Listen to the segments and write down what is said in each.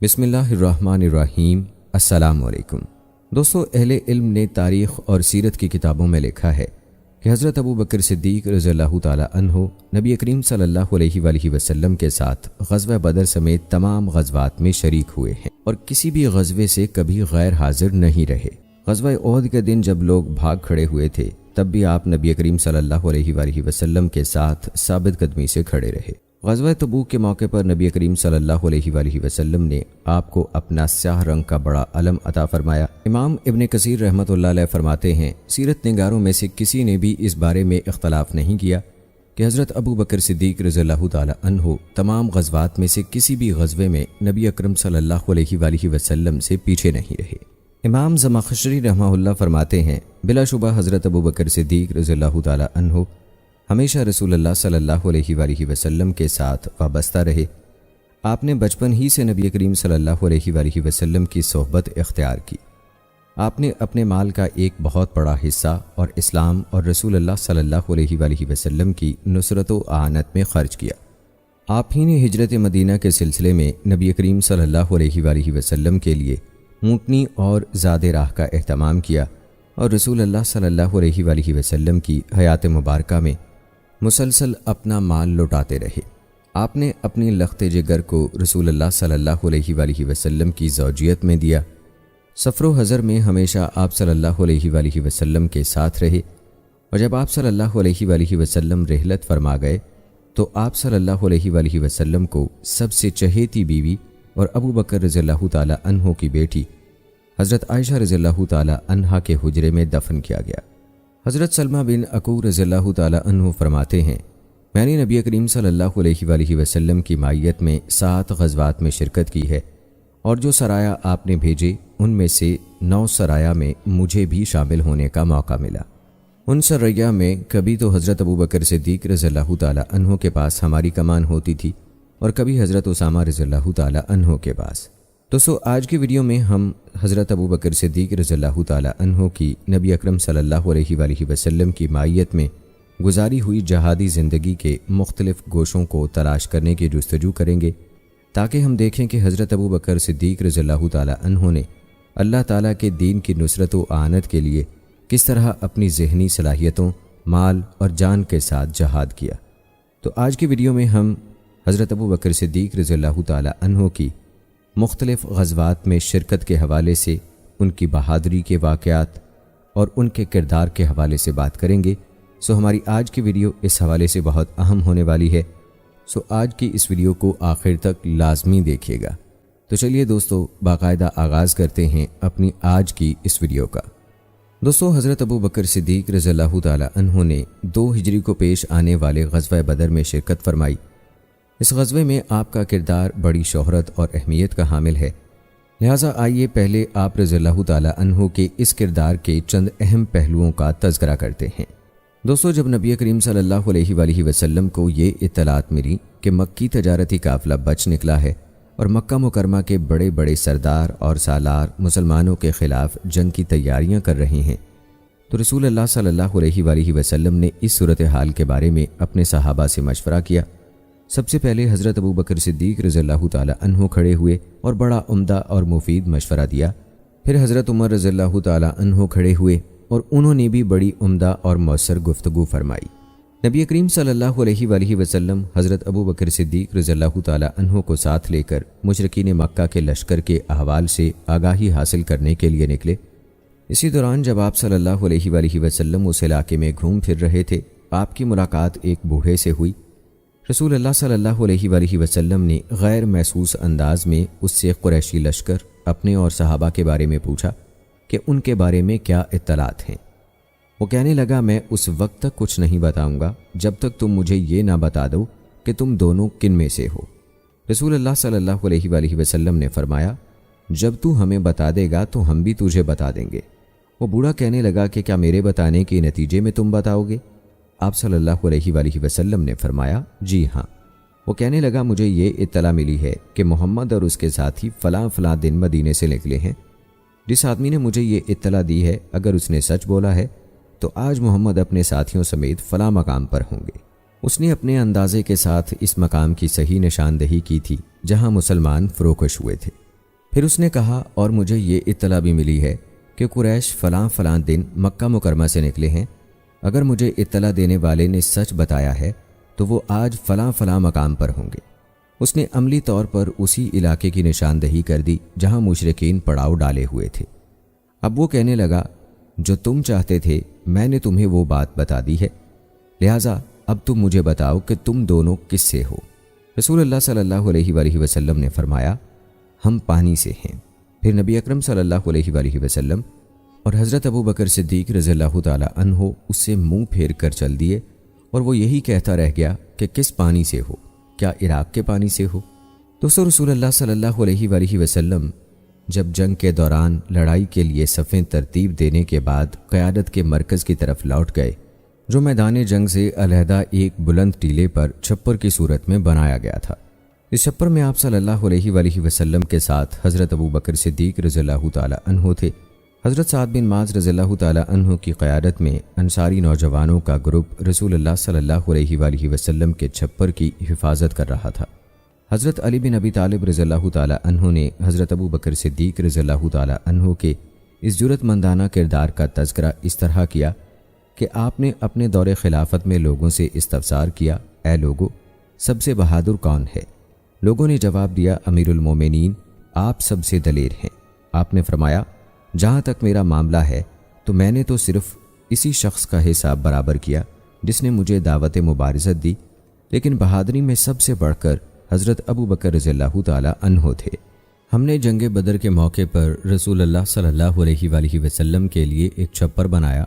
بسم اللہ الرحمن الرحیم۔ السلام علیکم دوستو، اہل علم نے تاریخ اور سیرت کی کتابوں میں لکھا ہے کہ حضرت ابو بکر صدیق رضی اللہ تعالی عنہ نبی کریم صلی اللہ علیہ وآلہ وسلم کے ساتھ غزوہ بدر سمیت تمام غزوات میں شریک ہوئے ہیں اور کسی بھی غزوے سے کبھی غیر حاضر نہیں رہے۔ غزوہ احد کے دن جب لوگ بھاگ کھڑے ہوئے تھے تب بھی آپ نبی کریم صلی اللہ علیہ وآلہ وسلم کے ساتھ ثابت قدمی سے کھڑے رہے۔ غزوہ تبوک کے موقع پر نبی کریم صلی اللہ علیہ وآلہ وسلم نے آپ کو اپنا سیاہ رنگ کا بڑا علم عطا فرمایا۔ امام ابن کثیر رحمۃ اللہ علیہ فرماتے ہیں، سیرت نگاروں میں سے کسی نے بھی اس بارے میں اختلاف نہیں کیا کہ حضرت ابو بکر صدیق رضی اللہ تعالی عنہ تمام غزوات میں سے کسی بھی غزوے میں نبی اکرم صلی اللہ علیہ وآلہ وسلم سے پیچھے نہیں رہے۔ امام زمخشری رحمہ اللہ فرماتے ہیں، بلا شبہ حضرت ابو بکر صدیق رضی اللہ تعالی عنہ ہمیشہ رسول اللہ صلی اللہ علیہ وآلہ وسلم کے ساتھ وابستہ رہے۔ آپ نے بچپن ہی سے نبی کریم صلی اللہ علیہ وآلہ وسلم کی صحبت اختیار کی۔ آپ نے اپنے مال کا ایک بہت بڑا حصہ اور اسلام اور رسول اللہ صلی اللہ علیہ وآلہ وسلم کی نصرت و اعانت میں خرچ کیا۔ آپ ہی نے ہجرت مدینہ کے سلسلے میں نبی کریم صلی اللہ علیہ وآلہ وسلم کے لیے اونٹنی اور زاد راہ کا اہتمام کیا اور رسول اللہ صلی اللہ علیہ وآلہ وسلم کی حیات مبارکہ میں مسلسل اپنا مال لوٹاتے رہے۔ آپ نے اپنی لخت جگر کو رسول اللہ صلی اللہ علیہ وآلہ وسلم کی زوجیت میں دیا۔ سفر و حضر میں ہمیشہ آپ صلی اللہ علیہ وآلہ وسلم کے ساتھ رہے اور جب آپ صلی اللہ علیہ وآلہ وسلم رحلت فرما گئے تو آپ صلی اللہ علیہ وآلہ وسلم کو سب سے چہیتی بیوی اور ابو بکر رضی اللہ تعالی عنہ کی بیٹی حضرت عائشہ رضی اللہ تعالی عنہا کے حجرے میں دفن کیا گیا۔ حضرت سلمہ بن عقوع رضی اللہ تعالی عنہ فرماتے ہیں، میں نے نبی کریم صلی اللہ علیہ وآلہ وسلم کی مائیت میں 7 غزوات میں شرکت کی ہے اور جو سرایا آپ نے بھیجے ان میں سے 9 سرایا میں مجھے بھی شامل ہونے کا موقع ملا۔ ان سریا میں کبھی تو حضرت ابو بکر صدیق رضی اللہ تعالی عنہ کے پاس ہماری کمان ہوتی تھی اور کبھی حضرت اسامہ رضی اللہ تعالی عنہ کے پاس۔ دوستو، آج کی ویڈیو میں ہم حضرت ابو بکر صدیق رضی اللہ تعالی عنہ کی نبی اکرم صلی اللہ علیہ وآلہ وسلم کی مائیت میں گزاری ہوئی جہادی زندگی کے مختلف گوشوں کو تلاش کرنے کی جستجو کریں گے تاکہ ہم دیکھیں کہ حضرت ابو بکر صدیق رضی اللہ تعالی عنہ نے اللہ تعالیٰ کے دین کی نصرت و اعانت کے لیے کس طرح اپنی ذہنی صلاحیتوں، مال اور جان کے ساتھ جہاد کیا۔ تو آج کی ویڈیو میں ہم حضرت ابو بکر صدیق رضی اللہ تعالی عنہ کی مختلف غزوات میں شرکت کے حوالے سے، ان کی بہادری کے واقعات اور ان کے کردار کے حوالے سے بات کریں گے۔ ہماری آج کی ویڈیو اس حوالے سے بہت اہم ہونے والی ہے، آج کی اس ویڈیو کو آخر تک لازمی دیکھیے گا۔ تو چلیے دوستو، باقاعدہ آغاز کرتے ہیں اپنی آج کی اس ویڈیو کا۔ دوستو، حضرت ابو بکر صدیق رضی اللہ تعالی عنہ نے 2 ہجری کو پیش آنے والے غزوہ بدر میں شرکت فرمائی۔ اس غزوے میں آپ کا کردار بڑی شہرت اور اہمیت کا حامل ہے، لہٰذا آئیے پہلے آپ رضی اللہ تعالی عنہ کے اس کردار کے چند اہم پہلوؤں کا تذکرہ کرتے ہیں۔ دوستو، جب نبی کریم صلی اللہ علیہ وآلہ وسلم کو یہ اطلاعات ملی کہ مکی تجارتی قافلہ بچ نکلا ہے اور مکہ مکرمہ کے بڑے بڑے سردار اور سالار مسلمانوں کے خلاف جنگ کی تیاریاں کر رہے ہیں، تو رسول اللہ صلی اللہ علیہ وآلہ وسلم نے اس صورتحال کے بارے میں اپنے صحابہ سے مشورہ کیا۔ سب سے پہلے حضرت ابو بکر صدیق رضی اللہ تعالی عنہ کھڑے ہوئے اور بڑا عمدہ اور مفید مشورہ دیا۔ پھر حضرت عمر رضی اللہ تعالی عنہ کھڑے ہوئے اور انہوں نے بھی بڑی عمدہ اور مؤثر گفتگو فرمائی۔ نبی کریم صلی اللہ علیہ وآلہ وسلم حضرت ابو بکر صدیق رضی اللہ تعالی عنہ کو ساتھ لے کر مشرکین مکہ کے لشکر کے احوال سے آگاہی حاصل کرنے کے لیے نکلے۔ اسی دوران جب آپ صلی اللہ علیہ وآلہ وسلم اس علاقے میں گھوم پھر رہے تھے، آپ کی ملاقات ایک بوڑھے سے ہوئی۔ رسول اللہ صلی اللہ علیہ وآلہ وسلم نے غیر محسوس انداز میں اس سے قریشی لشکر، اپنے اور صحابہ کے بارے میں پوچھا کہ ان کے بارے میں کیا اطلاعات ہیں۔ وہ کہنے لگا، میں اس وقت تک کچھ نہیں بتاؤں گا جب تک تم مجھے یہ نہ بتا دو کہ تم دونوں کن میں سے ہو۔ رسول اللہ صلی اللہ علیہ وآلہ وسلم نے فرمایا، جب تو ہمیں بتا دے گا تو ہم بھی تجھے بتا دیں گے۔ وہ بوڑھا کہنے لگا کہ کیا میرے بتانے کے نتیجے میں تم بتاؤ گے؟ آپ صلی اللہ علیہ وآلہ وسلم نے فرمایا، جی ہاں۔ وہ کہنے لگا، مجھے یہ اطلاع ملی ہے کہ محمد اور اس کے ساتھی فلاں فلاں دن مدینے سے نکلے ہیں۔ جس آدمی نے مجھے یہ اطلاع دی ہے، اگر اس نے سچ بولا ہے تو آج محمد اپنے ساتھیوں سمیت فلاں مقام پر ہوں گے۔ اس نے اپنے اندازے کے ساتھ اس مقام کی صحیح نشاندہی کی تھی جہاں مسلمان فروکش ہوئے تھے۔ پھر اس نے کہا اور مجھے یہ اطلاع بھی ملی ہے کہ قریش فلاں فلاں دن مکہ مکرمہ سے نکلے ہیں، اگر مجھے اطلاع دینے والے نے سچ بتایا ہے تو وہ آج فلاں فلاں مقام پر ہوں گے۔ اس نے عملی طور پر اسی علاقے کی نشاندہی کر دی جہاں مشرکین پڑاؤ ڈالے ہوئے تھے۔ اب وہ کہنے لگا، جو تم چاہتے تھے میں نے تمہیں وہ بات بتا دی ہے، لہٰذا اب تم مجھے بتاؤ کہ تم دونوں کس سے ہو؟ رسول اللہ صلی اللہ علیہ وآلہ وسلم نے فرمایا، ہم پانی سے ہیں۔ پھر نبی اکرم صلی اللہ علیہ وآلہ وسلم اور حضرت ابو بکر صدیق رضی اللہ تعالی عنہ اس سے منہ پھیر کر چل دیے، اور وہ یہی کہتا رہ گیا کہ کس پانی سے ہو؟ کیا عراق کے پانی سے ہو؟ دوستو، رسول اللہ صلی اللہ علیہ وآلہ وسلم جب جنگ کے دوران لڑائی کے لیے صفیں ترتیب دینے کے بعد قیادت کے مرکز کی طرف لوٹ گئے، جو میدان جنگ سے علیحدہ ایک بلند ٹیلے پر چھپر کی صورت میں بنایا گیا تھا۔ اس چھپر میں آپ صلی اللہ علیہ وآلہ وسلم کے ساتھ حضرت ابو بکر صدیق رضی اللہ تعالی عنہ تھے۔ حضرت سعد بن معاذ رضی اللہ تعالی عنہ کی قیادت میں انصاری نوجوانوں کا گروپ رسول اللہ صلی اللہ علیہ وآلہ وسلم کے چھپر کی حفاظت کر رہا تھا۔ حضرت علی بن ابی طالب رضی اللہ تعالی عنہ نے حضرت ابو بکر صدیق رضی اللہ تعالی عنہ کے اس جرأت مندانہ کردار کا تذکرہ اس طرح کیا کہ آپ نے اپنے دور خلافت میں لوگوں سے استفسار کیا، اے لوگو، سب سے بہادر کون ہے؟ لوگوں نے جواب دیا، امیر المومنین، آپ سب سے دلیر ہیں۔ آپ نے فرمایا، جہاں تک میرا معاملہ ہے تو میں نے تو صرف اسی شخص کا حساب برابر کیا جس نے مجھے دعوت مبارزت دی، لیکن بہادری میں سب سے بڑھ کر حضرت ابو بکر رضی اللہ تعالی عنہ تھے۔ ہم نے جنگ بدر کے موقع پر رسول اللہ صلی اللہ علیہ وآلہ وسلم کے لیے ایک چھپر بنایا۔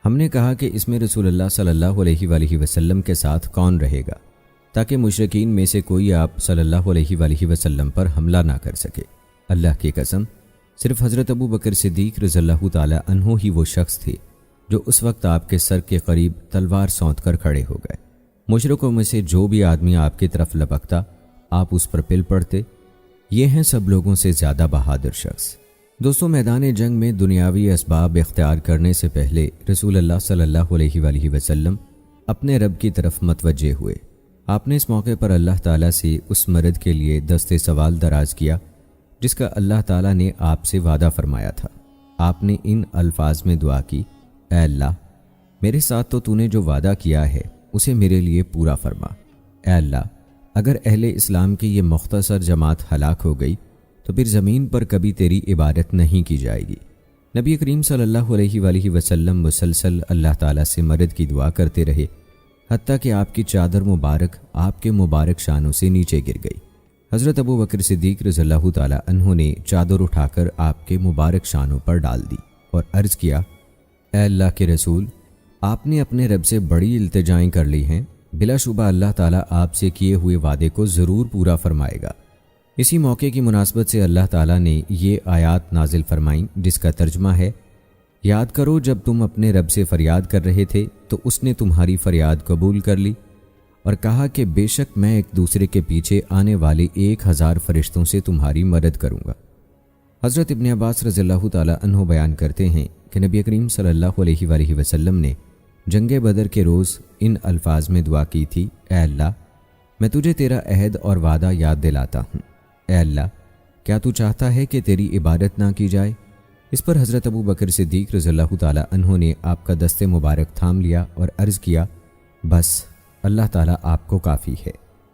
ہم نے کہا کہ اس میں رسول اللہ صلی اللہ علیہ وآلہ وسلم کے ساتھ کون رہے گا، تاکہ مشرکین میں سے کوئی آپ صلی اللہ علیہ وآلہ وسلم پر حملہ نہ کر سکے۔ اللہ کی قسم، صرف حضرت ابو بکر صدیق رضی اللہ تعالی عنہ ہی وہ شخص تھے جو اس وقت آپ کے سر کے قریب تلوار سونت کر کھڑے ہو گئے۔ مشرکوں میں سے جو بھی آدمی آپ کی طرف لپکتا، آپ اس پر پل پڑتے۔ یہ ہیں سب لوگوں سے زیادہ بہادر شخص۔ دوستو، میدان جنگ میں دنیاوی اسباب اختیار کرنے سے پہلے رسول اللہ صلی اللہ علیہ وآلہ وسلم اپنے رب کی طرف متوجہ ہوئے۔ آپ نے اس موقع پر اللہ تعالیٰ سے اس مرد کے لیے دست سوال دراز کیا جس کا اللہ تعالیٰ نے آپ سے وعدہ فرمایا تھا۔ آپ نے ان الفاظ میں دعا کی، اے اللہ، میرے ساتھ تو نے جو وعدہ کیا ہے اسے میرے لیے پورا فرما۔ اے اللہ، اگر اہل اسلام کی یہ مختصر جماعت ہلاک ہو گئی تو پھر زمین پر کبھی تیری عبادت نہیں کی جائے گی۔ نبی کریم صلی اللہ علیہ وآلہ وسلم مسلسل اللہ تعالیٰ سے مدد کی دعا کرتے رہے، حتیٰ کہ آپ کی چادر مبارک آپ کے مبارک شانوں سے نیچے گر گئی۔ حضرت ابو بکر صدیق رضی اللہ تعالی عنہ نے چادر اٹھا کر آپ کے مبارک شانوں پر ڈال دی اور عرض کیا، اے اللہ کے رسول، آپ نے اپنے رب سے بڑی التجائیں کر لی ہیں، بلا شبہ اللہ تعالیٰ آپ سے کیے ہوئے وعدے کو ضرور پورا فرمائے گا۔ اسی موقع کی مناسبت سے اللہ تعالیٰ نے یہ آیات نازل فرمائیں جس کا ترجمہ ہے، یاد کرو جب تم اپنے رب سے فریاد کر رہے تھے تو اس نے تمہاری فریاد قبول کر لی اور کہا کہ بے شک میں ایک دوسرے کے پیچھے آنے والے 1000 فرشتوں سے تمہاری مدد کروں گا۔ حضرت ابن عباس رضی اللہ تعالی عنہ بیان کرتے ہیں کہ نبی کریم صلی اللہ علیہ وآلہ وسلم نے جنگ بدر کے روز ان الفاظ میں دعا کی تھی، اے اللہ، میں تجھے تیرا عہد اور وعدہ یاد دلاتا ہوں۔ اے اللہ، کیا تو چاہتا ہے کہ تیری عبادت نہ کی جائے؟ اس پر حضرت ابو بکر صدیق رضی اللہ تعالی عنہ نے آپ کا دست مبارک تھام لیا اور عرض کیا، بس اللہ تعالیٰ آپ کو کافی ہے۔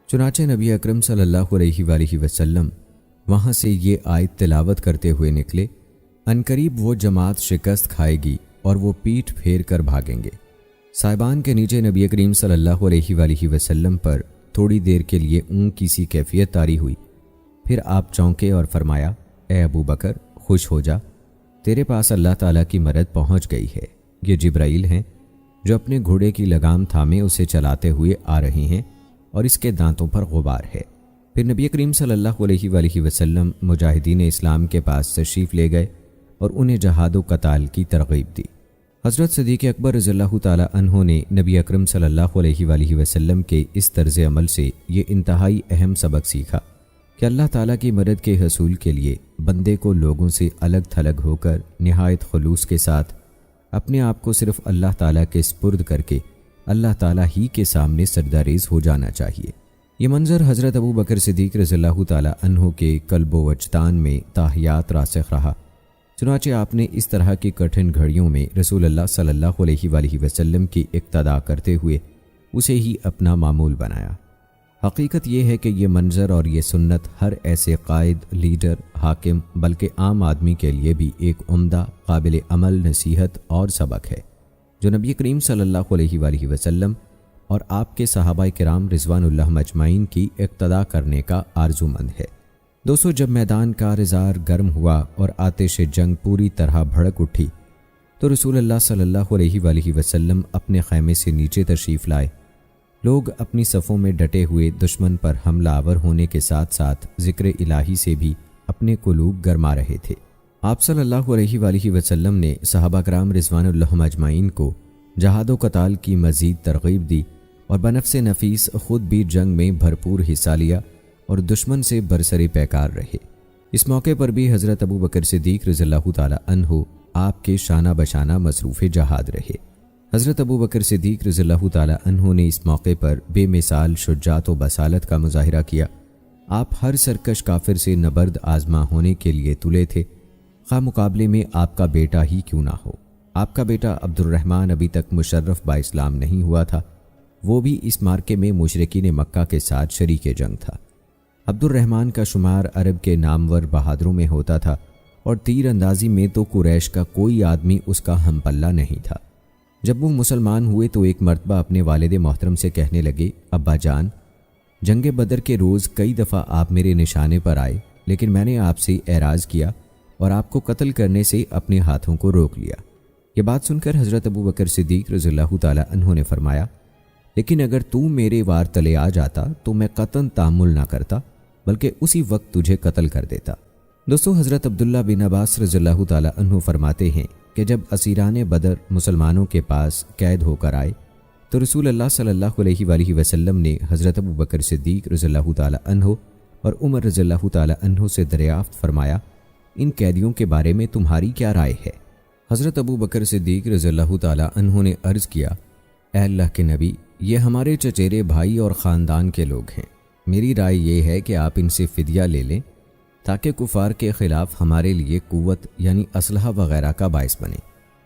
چنانچہ نبی اکرم صلی اللہ علیہ وآلہ وسلم وہاں سے یہ آیت تلاوت کرتے ہوئے نکلے، عنقریب وہ جماعت شکست کھائے گی اور وہ پیٹھ پھیر کر بھاگیں گے۔ صاحبان کے نیچے نبی کریم صلی اللہ علیہ وآلہ وسلم پر تھوڑی دیر کے لیے اونگ کی سی کیفیت طاری ہوئی، پھر آپ چونکے اور فرمایا، اے ابو بکر، خوش ہو جا، تیرے پاس اللہ تعالیٰ کی مدد پہنچ گئی ہے۔ یہ جبرائیل ہیں جو اپنے گھوڑے کی لگام تھامے اسے چلاتے ہوئے آ رہے ہیں اور اس کے دانتوں پر غبار ہے۔ پھر نبی کریم صلی اللہ علیہ وآلہ وسلم مجاہدین اسلام کے پاس تشریف لے گئے اور انہیں جہاد و قتال کی ترغیب دی۔ حضرت صدیق اکبر رضی اللہ تعالی عنہ نے نبی اکرم صلی اللہ علیہ وآلہ وسلم کے اس طرز عمل سے یہ انتہائی اہم سبق سیکھا کہ اللہ تعالیٰ کی مدد کے حصول کے لیے بندے کو لوگوں سے الگ تھلگ ہو کر نہایت خلوص کے ساتھ اپنے آپ کو صرف اللہ تعالیٰ کے سپرد کر کے اللہ تعالیٰ ہی کے سامنے سجدہ ریز ہو جانا چاہیے۔ یہ منظر حضرت ابو بکر صدیق رضی اللہ تعالی عنہ کے قلب و وجدان میں تاحیات راسخ رہا۔ چنانچہ آپ نے اس طرح کی کٹھن گھڑیوں میں رسول اللہ صلی اللہ علیہ وآلہ وسلم کی اقتداء کرتے ہوئے اسے ہی اپنا معمول بنایا۔ حقیقت یہ ہے کہ یہ منظر اور یہ سنت ہر ایسے قائد، لیڈر، حاکم بلکہ عام آدمی کے لیے بھی ایک عمدہ، قابل عمل نصیحت اور سبق ہے، جو نبی کریم صلی اللہ علیہ وآلہ وسلم اور آپ کے صحابہ کرام رضوان اللہ مجمعین کی اقتداء کرنے کا آرزو مند ہے۔ دوستو، جب میدان کارزار گرم ہوا اور آتش جنگ پوری طرح بھڑک اٹھی تو رسول اللہ صلی اللہ علیہ وآلہ وسلم اپنے خیمے سے نیچے تشریف لائے۔ لوگ اپنی صفوں میں ڈٹے ہوئے دشمن پر حملہ آور ہونے کے ساتھ ساتھ ذکر الہی سے بھی اپنے قلوب گرما رہے تھے۔ آپ صلی اللہ علیہ وآلہ وسلم نے صحابہ کرام رضوان اللہ مجمعین کو جہاد و قتال کی مزید ترغیب دی اور بنفس نفیس خود بھی جنگ میں بھرپور حصہ لیا اور دشمن سے برسری پیکار رہے۔ اس موقع پر بھی حضرت ابو بکر صدیق رضی اللہ تعالی عنہ آپ کے شانہ بشانہ مصروف جہاد رہے۔ حضرت ابو بکر صدیق رضی اللہ تعالی عنہ نے اس موقع پر بے مثال شجاعت و بصالت کا مظاہرہ کیا۔ آپ ہر سرکش کافر سے نبرد آزما ہونے کے لیے تلے تھے، خواہ مقابلے میں آپ کا بیٹا ہی کیوں نہ ہو۔ آپ کا بیٹا عبد الرحمن ابھی تک مشرف با اسلام نہیں ہوا تھا، وہ بھی اس مارکے میں مشرکین مکہ کے ساتھ شریک جنگ تھا۔ عبد الرحمن کا شمار عرب کے نامور بہادروں میں ہوتا تھا اور تیر اندازی میں تو قریش کا کوئی آدمی اس کا ہم پلہ نہیں تھا۔ جب وہ مسلمان ہوئے تو ایک مرتبہ اپنے والد محترم سے کہنے لگے، ابا جان، جنگ بدر کے روز کئی دفعہ آپ میرے نشانے پر آئے، لیکن میں نے آپ سے اعراض کیا اور آپ کو قتل کرنے سے اپنے ہاتھوں کو روک لیا۔ یہ بات سن کر حضرت ابو بکر صدیق رضی اللہ تعالی عنہ نے فرمایا، لیکن اگر تو میرے وار تلے آ جاتا تو میں قطعاً تحمل نہ کرتا، بلکہ اسی وقت تجھے قتل کر دیتا۔ دوستو، حضرت عبداللہ بن عباس رضی اللہ تعالی عنہ فرماتے ہیں کہ جب اسیران بدر مسلمانوں کے پاس قید ہو کر آئے تو رسول اللہ صلی اللہ علیہ وآلہ وسلم نے حضرت ابو بکر صدیق رضی اللہ تعالی عنہ اور عمر رضی اللہ تعالی عنہ سے دریافت فرمایا، ان قیدیوں کے بارے میں تمہاری کیا رائے ہے؟ حضرت ابو بکر صدیق رضی اللہ تعالی عنہ نے عرض کیا، اے اللہ کے نبی، یہ ہمارے چچیرے بھائی اور خاندان کے لوگ ہیں۔ میری رائے یہ ہے کہ آپ ان سے فدیہ لے لیں تاکہ کفار کے خلاف ہمارے لیے قوت یعنی اسلحہ وغیرہ کا باعث بنے۔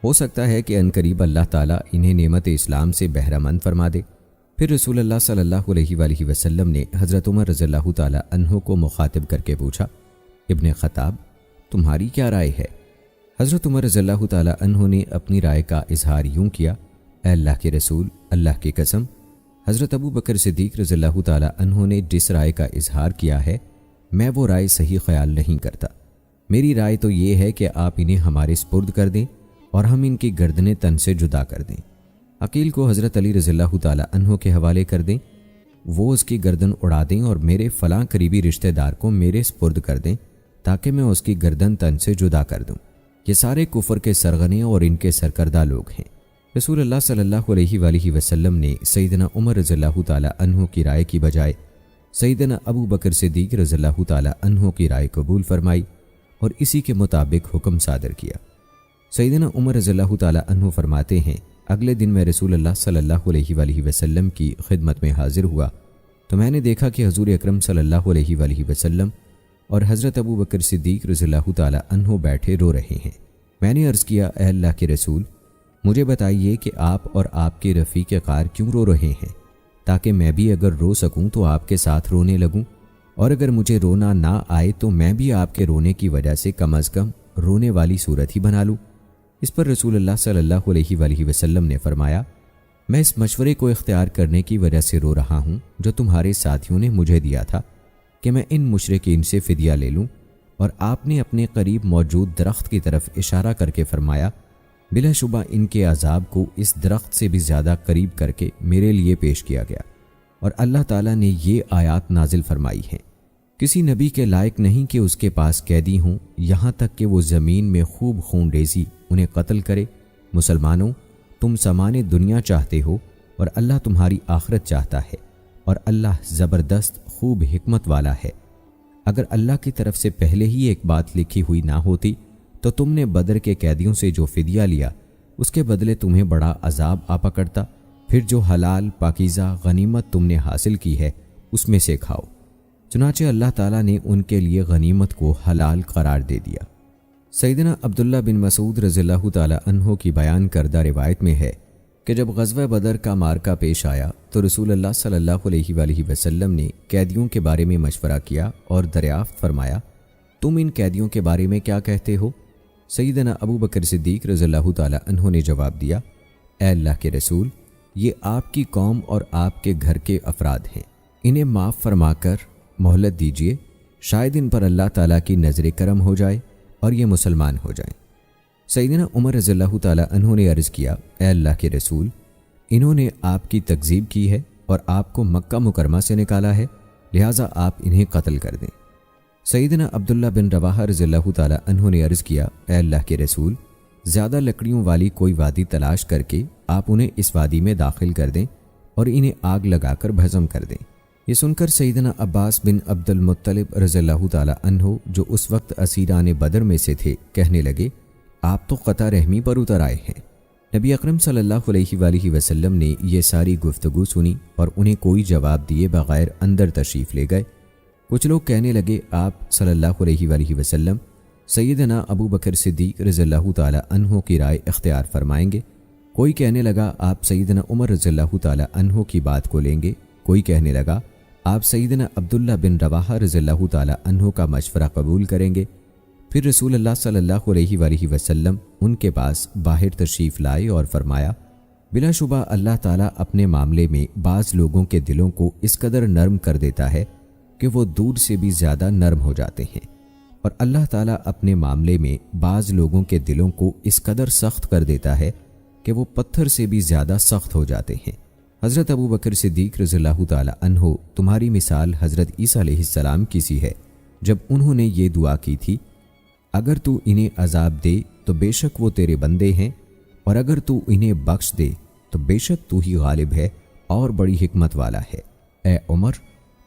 ہو سکتا ہے کہ عنقریب اللہ تعالیٰ انہیں نعمت اسلام سے بہرہ مند فرما دے۔ پھر رسول اللہ صلی اللہ علیہ وآلہ وسلم نے حضرت عمر رضی اللہ تعالی عنہ کو مخاطب کر کے پوچھا، ابن خطاب، تمہاری کیا رائے ہے؟ حضرت عمر رضی اللہ تعالی عنہ نے اپنی رائے کا اظہار یوں کیا، اے اللہ کے رسول، اللہ کی قسم، حضرت ابو بکر صدیق رضی اللہ تعالی عنہ نے جس رائے کا اظہار کیا ہے میں وہ رائے صحیح خیال نہیں کرتا۔ میری رائے تو یہ ہے کہ آپ انہیں ہمارے سپرد کر دیں اور ہم ان کی گردنیں تن سے جدا کر دیں۔ عقیل کو حضرت علی رضی اللہ تعالی عنہ کے حوالے کر دیں، وہ اس کی گردن اڑا دیں اور میرے فلاں قریبی رشتہ دار کو میرے سپرد کر دیں تاکہ میں اس کی گردن تن سے جدا کر دوں۔ یہ سارے کفر کے سرغنے اور ان کے سرکردہ لوگ ہیں۔ رسول اللہ صلی اللہ علیہ وآلہ وسلم نے سیدنا عمر رضی اللہ تعالی عنہ کی رائے کی بجائے سیدنا ابو بکر صدیق رضی اللہ تعالی عنہ کی رائے قبول فرمائی اور اسی کے مطابق حکم صادر کیا۔ سیدنا عمر رضی اللہ تعالی عنہ فرماتے ہیں، اگلے دن میں رسول اللہ صلی اللہ علیہ وآلہ وسلم کی خدمت میں حاضر ہوا تو میں نے دیکھا کہ حضور اکرم صلی اللہ علیہ وآلہ وسلم اور حضرت ابو بکر صدیق رضی اللہ تعالی عنہ بیٹھے رو رہے ہیں۔ میں نے عرض کیا، اے اللہ کے رسول، مجھے بتائیے کہ آپ اور آپ کے رفیق قار کیوں رو رہے ہیں، تاکہ میں بھی اگر رو سکوں تو آپ کے ساتھ رونے لگوں، اور اگر مجھے رونا نہ آئے تو میں بھی آپ کے رونے کی وجہ سے کم از کم رونے والی صورت ہی بنا لوں۔ اس پر رسول اللہ صلی اللہ علیہ وآلہ وسلم نے فرمایا، میں اس مشورے کو اختیار کرنے کی وجہ سے رو رہا ہوں جو تمہارے ساتھیوں نے مجھے دیا تھا کہ میں ان مشرکین سے فدیہ لے لوں، اور آپ نے اپنے قریب موجود درخت کی طرف اشارہ کر کے فرمایا، بلا شبہ ان کے عذاب کو اس درخت سے بھی زیادہ قریب کر کے میرے لیے پیش کیا گیا، اور اللہ تعالیٰ نے یہ آیات نازل فرمائی ہیں، کسی نبی کے لائق نہیں کہ اس کے پاس قیدی ہوں یہاں تک کہ وہ زمین میں خوب خون ریزی انہیں قتل کرے۔ مسلمانوں، تم سامان دنیا چاہتے ہو اور اللہ تمہاری آخرت چاہتا ہے، اور اللہ زبردست خوب حکمت والا ہے۔ اگر اللہ کی طرف سے پہلے ہی ایک بات لکھی ہوئی نہ ہوتی تو تم نے بدر کے قیدیوں سے جو فدیہ لیا اس کے بدلے تمہیں بڑا عذاب آ پکڑتا، پھر جو حلال پاکیزہ غنیمت تم نے حاصل کی ہے اس میں سے کھاؤ۔ چنانچہ اللہ تعالیٰ نے ان کے لیے غنیمت کو حلال قرار دے دیا۔ سیدنا عبداللہ بن مسعود رضی اللہ تعالیٰ عنہ کی بیان کردہ روایت میں ہے کہ جب غزوہ بدر کا معرکہ پیش آیا تو رسول اللہ صلی اللہ علیہ وآلہ وسلم نے قیدیوں کے بارے میں مشورہ کیا اور دریافت فرمایا، تم ان قیدیوں کے بارے میں کیا کہتے ہو؟ سیدنا ابو بکر صدیق رضی اللہ تعالیٰ عنہ نے جواب دیا، اے اللہ کے رسول، یہ آپ کی قوم اور آپ کے گھر کے افراد ہیں، انہیں معاف فرما کر مہلت دیجیے، شاید ان پر اللہ تعالیٰ کی نظر کرم ہو جائے اور یہ مسلمان ہو جائیں۔ سیدنا عمر رضی اللہ تعالیٰ عنہ نے عرض کیا، اے اللہ کے رسول، انہوں نے آپ کی تکذیب کی ہے اور آپ کو مکہ مکرمہ سے نکالا ہے، لہٰذا آپ انہیں قتل کر دیں۔ سیدنا عبداللہ بن رواحہ رضی اللہ تعالیٰ عنہ نے عرض کیا، اے اللہ کے رسول، زیادہ لکڑیوں والی کوئی وادی تلاش کر کے آپ انہیں اس وادی میں داخل کر دیں اور انہیں آگ لگا کر بھسم کر دیں۔ یہ سن کر سیدنا عباس بن عبد المطلب رضی اللہ تعالیٰ عنہ جو اس وقت اسیران بدر میں سے تھے کہنے لگے، آپ تو قطع رحمی پر اتر آئے ہیں۔ نبی اکرم صلی اللہ علیہ وآلہ وسلم نے یہ ساری گفتگو سنی اور انہیں کوئی جواب دیے بغیر اندر تشریف لے گئے۔ کچھ لوگ کہنے لگے، آپ صلی اللہ علیہ وآلہ وسلم سیدنا ابو بکر صدیق رضی اللہ تعالیٰ عنہ کی رائے اختیار فرمائیں گے۔ کوئی کہنے لگا، آپ سیدنا عمر رضی اللہ تعالیٰ عنہ کی بات کو لیں گے۔ کوئی کہنے لگا، آپ سیدنا عبداللہ بن رواحہ رضی اللہ تعالیٰ عنہ کا مشورہ قبول کریں گے۔ پھر رسول اللہ صلی اللہ علیہ وآلہ وسلم ان کے پاس باہر تشریف لائے اور فرمایا، بلا شبہ اللہ تعالیٰ اپنے معاملے میں بعض لوگوں کے دلوں کو اس قدر نرم کر دیتا ہے کہ وہ دودھ سے بھی زیادہ نرم ہو جاتے ہیں، اور اللہ تعالیٰ اپنے معاملے میں بعض لوگوں کے دلوں کو اس قدر سخت کر دیتا ہے کہ وہ پتھر سے بھی زیادہ سخت ہو جاتے ہیں۔ حضرت ابو بکر صدیق رضی اللہ تعالیٰ عنہ تمہاری مثال حضرت عیسیٰ علیہ السلام کی سی ہے، جب انہوں نے یہ دعا کی تھی، اگر تو انہیں عذاب دے تو بے شک وہ تیرے بندے ہیں، اور اگر تو انہیں بخش دے تو بے شک تو ہی غالب ہے اور بڑی حکمت والا ہے۔ اے عمر،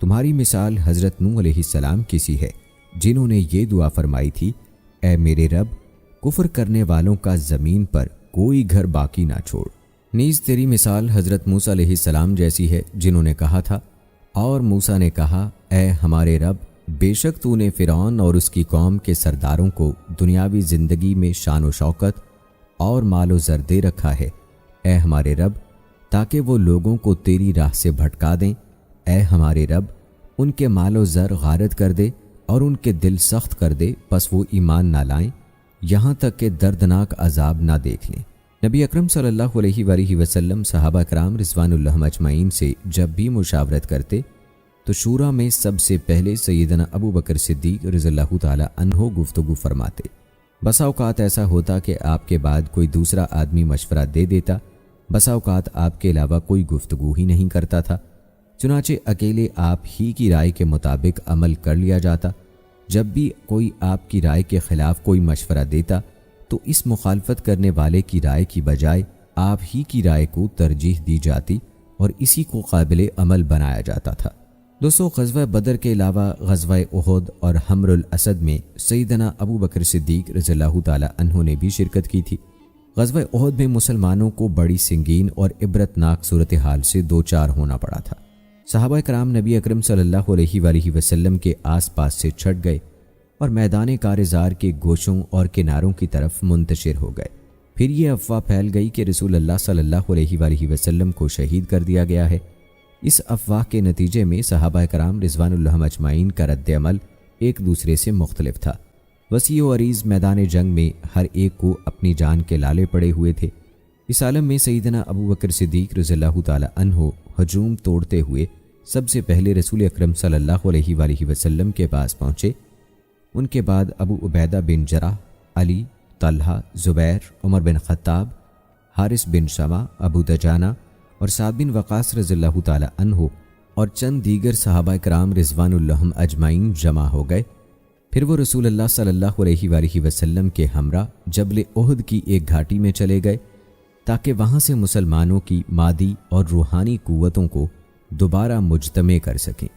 تمہاری مثال حضرت نوح علیہ السلام کی سی ہے، جنہوں نے یہ دعا فرمائی تھی، اے میرے رب، کفر کرنے والوں کا زمین پر کوئی گھر باقی نہ چھوڑ۔ نیز تیری مثال حضرت موسیٰ علیہ السلام جیسی ہے، جنہوں نے کہا تھا، اور موسیٰ نے کہا، اے ہمارے رب، بے شک تو نے فرعون اور اس کی قوم کے سرداروں کو دنیاوی زندگی میں شان و شوکت اور مال و زر دے رکھا ہے، اے ہمارے رب، تاکہ وہ لوگوں کو تیری راہ سے بھٹکا دیں۔ اے ہمارے رب، ان کے مال و زر غارت کر دے اور ان کے دل سخت کر دے، پس وہ ایمان نہ لائیں یہاں تک کہ دردناک عذاب نہ دیکھ لیں۔ نبی اکرم صلی اللہ علیہ وآلہ وسلم صحابہ کرام رضوان اللہ اجمعین سے جب بھی مشاورت کرتے تو شورا میں سب سے پہلے سیدنا ابو بکر صدیق رضی اللہ تعالیٰ عنہ گفتگو فرماتے۔ بسا اوقات ایسا ہوتا کہ آپ کے بعد کوئی دوسرا آدمی مشورہ دے دیتا، بسا اوقات آپ کے علاوہ کوئی گفتگو ہی نہیں کرتا تھا، چنانچہ اکیلے آپ ہی کی رائے کے مطابق عمل کر لیا جاتا۔ جب بھی کوئی آپ کی رائے کے خلاف کوئی مشورہ دیتا تو اس مخالفت کرنے والے کی رائے کی بجائے آپ ہی کی رائے کو ترجیح دی جاتی اور اسی کو قابل عمل بنایا جاتا تھا۔ دوستو، غزوہ بدر کے علاوہ غزوہ احد اور حمر الاسد میں سیدنا ابو بکر صدیق رضی اللہ تعالیٰ عنہ نے بھی شرکت کی تھی۔ غزوہ احد میں مسلمانوں کو بڑی سنگین اور عبرتناک صورتحال سے دوچار ہونا پڑا تھا۔ صحابہ کرام نبی اکرم صلی اللہ علیہ وآلہ وسلم کے آس پاس سے چھٹ گئے اور میدان کارزار کے گوشوں اور کناروں کی طرف منتشر ہو گئے۔ پھر یہ افواہ پھیل گئی کہ رسول اللہ صلی اللہ علیہ وآلہ وسلم کو شہید کر دیا گیا ہے۔ اس افواہ کے نتیجے میں صحابہ کرام رضوان اللہ اجمعین کا رد عمل ایک دوسرے سے مختلف تھا۔ وسیع و عریض میدان جنگ میں ہر ایک کو اپنی جان کے لالے پڑے ہوئے تھے۔ اس عالم میں سیدنا ابو بکر صدیق رضی اللہ تعالی عنہ ہجوم توڑتے ہوئے سب سے پہلے رسول اکرم صلی اللہ علیہ وآلہ وسلم کے پاس پہنچے۔ ان کے بعد ابو عبیدہ بن جراح، علی، طلحہ، زبیر، عمر بن خطاب، حارث بن شمع، ابو دجانہ اور سعد بن وقاص رضی اللہ تعالی عنہ اور چند دیگر صحابہ کرام رضوان اللہ اجمعین جمع ہو گئے۔ پھر وہ رسول اللہ صلی اللہ علیہ وآلہ وسلم کے ہمراہ جبل احد کی ایک گھاٹی میں چلے گئے تاکہ وہاں سے مسلمانوں کی مادی اور روحانی قوتوں کو دوبارہ مجتمع کر سکیں۔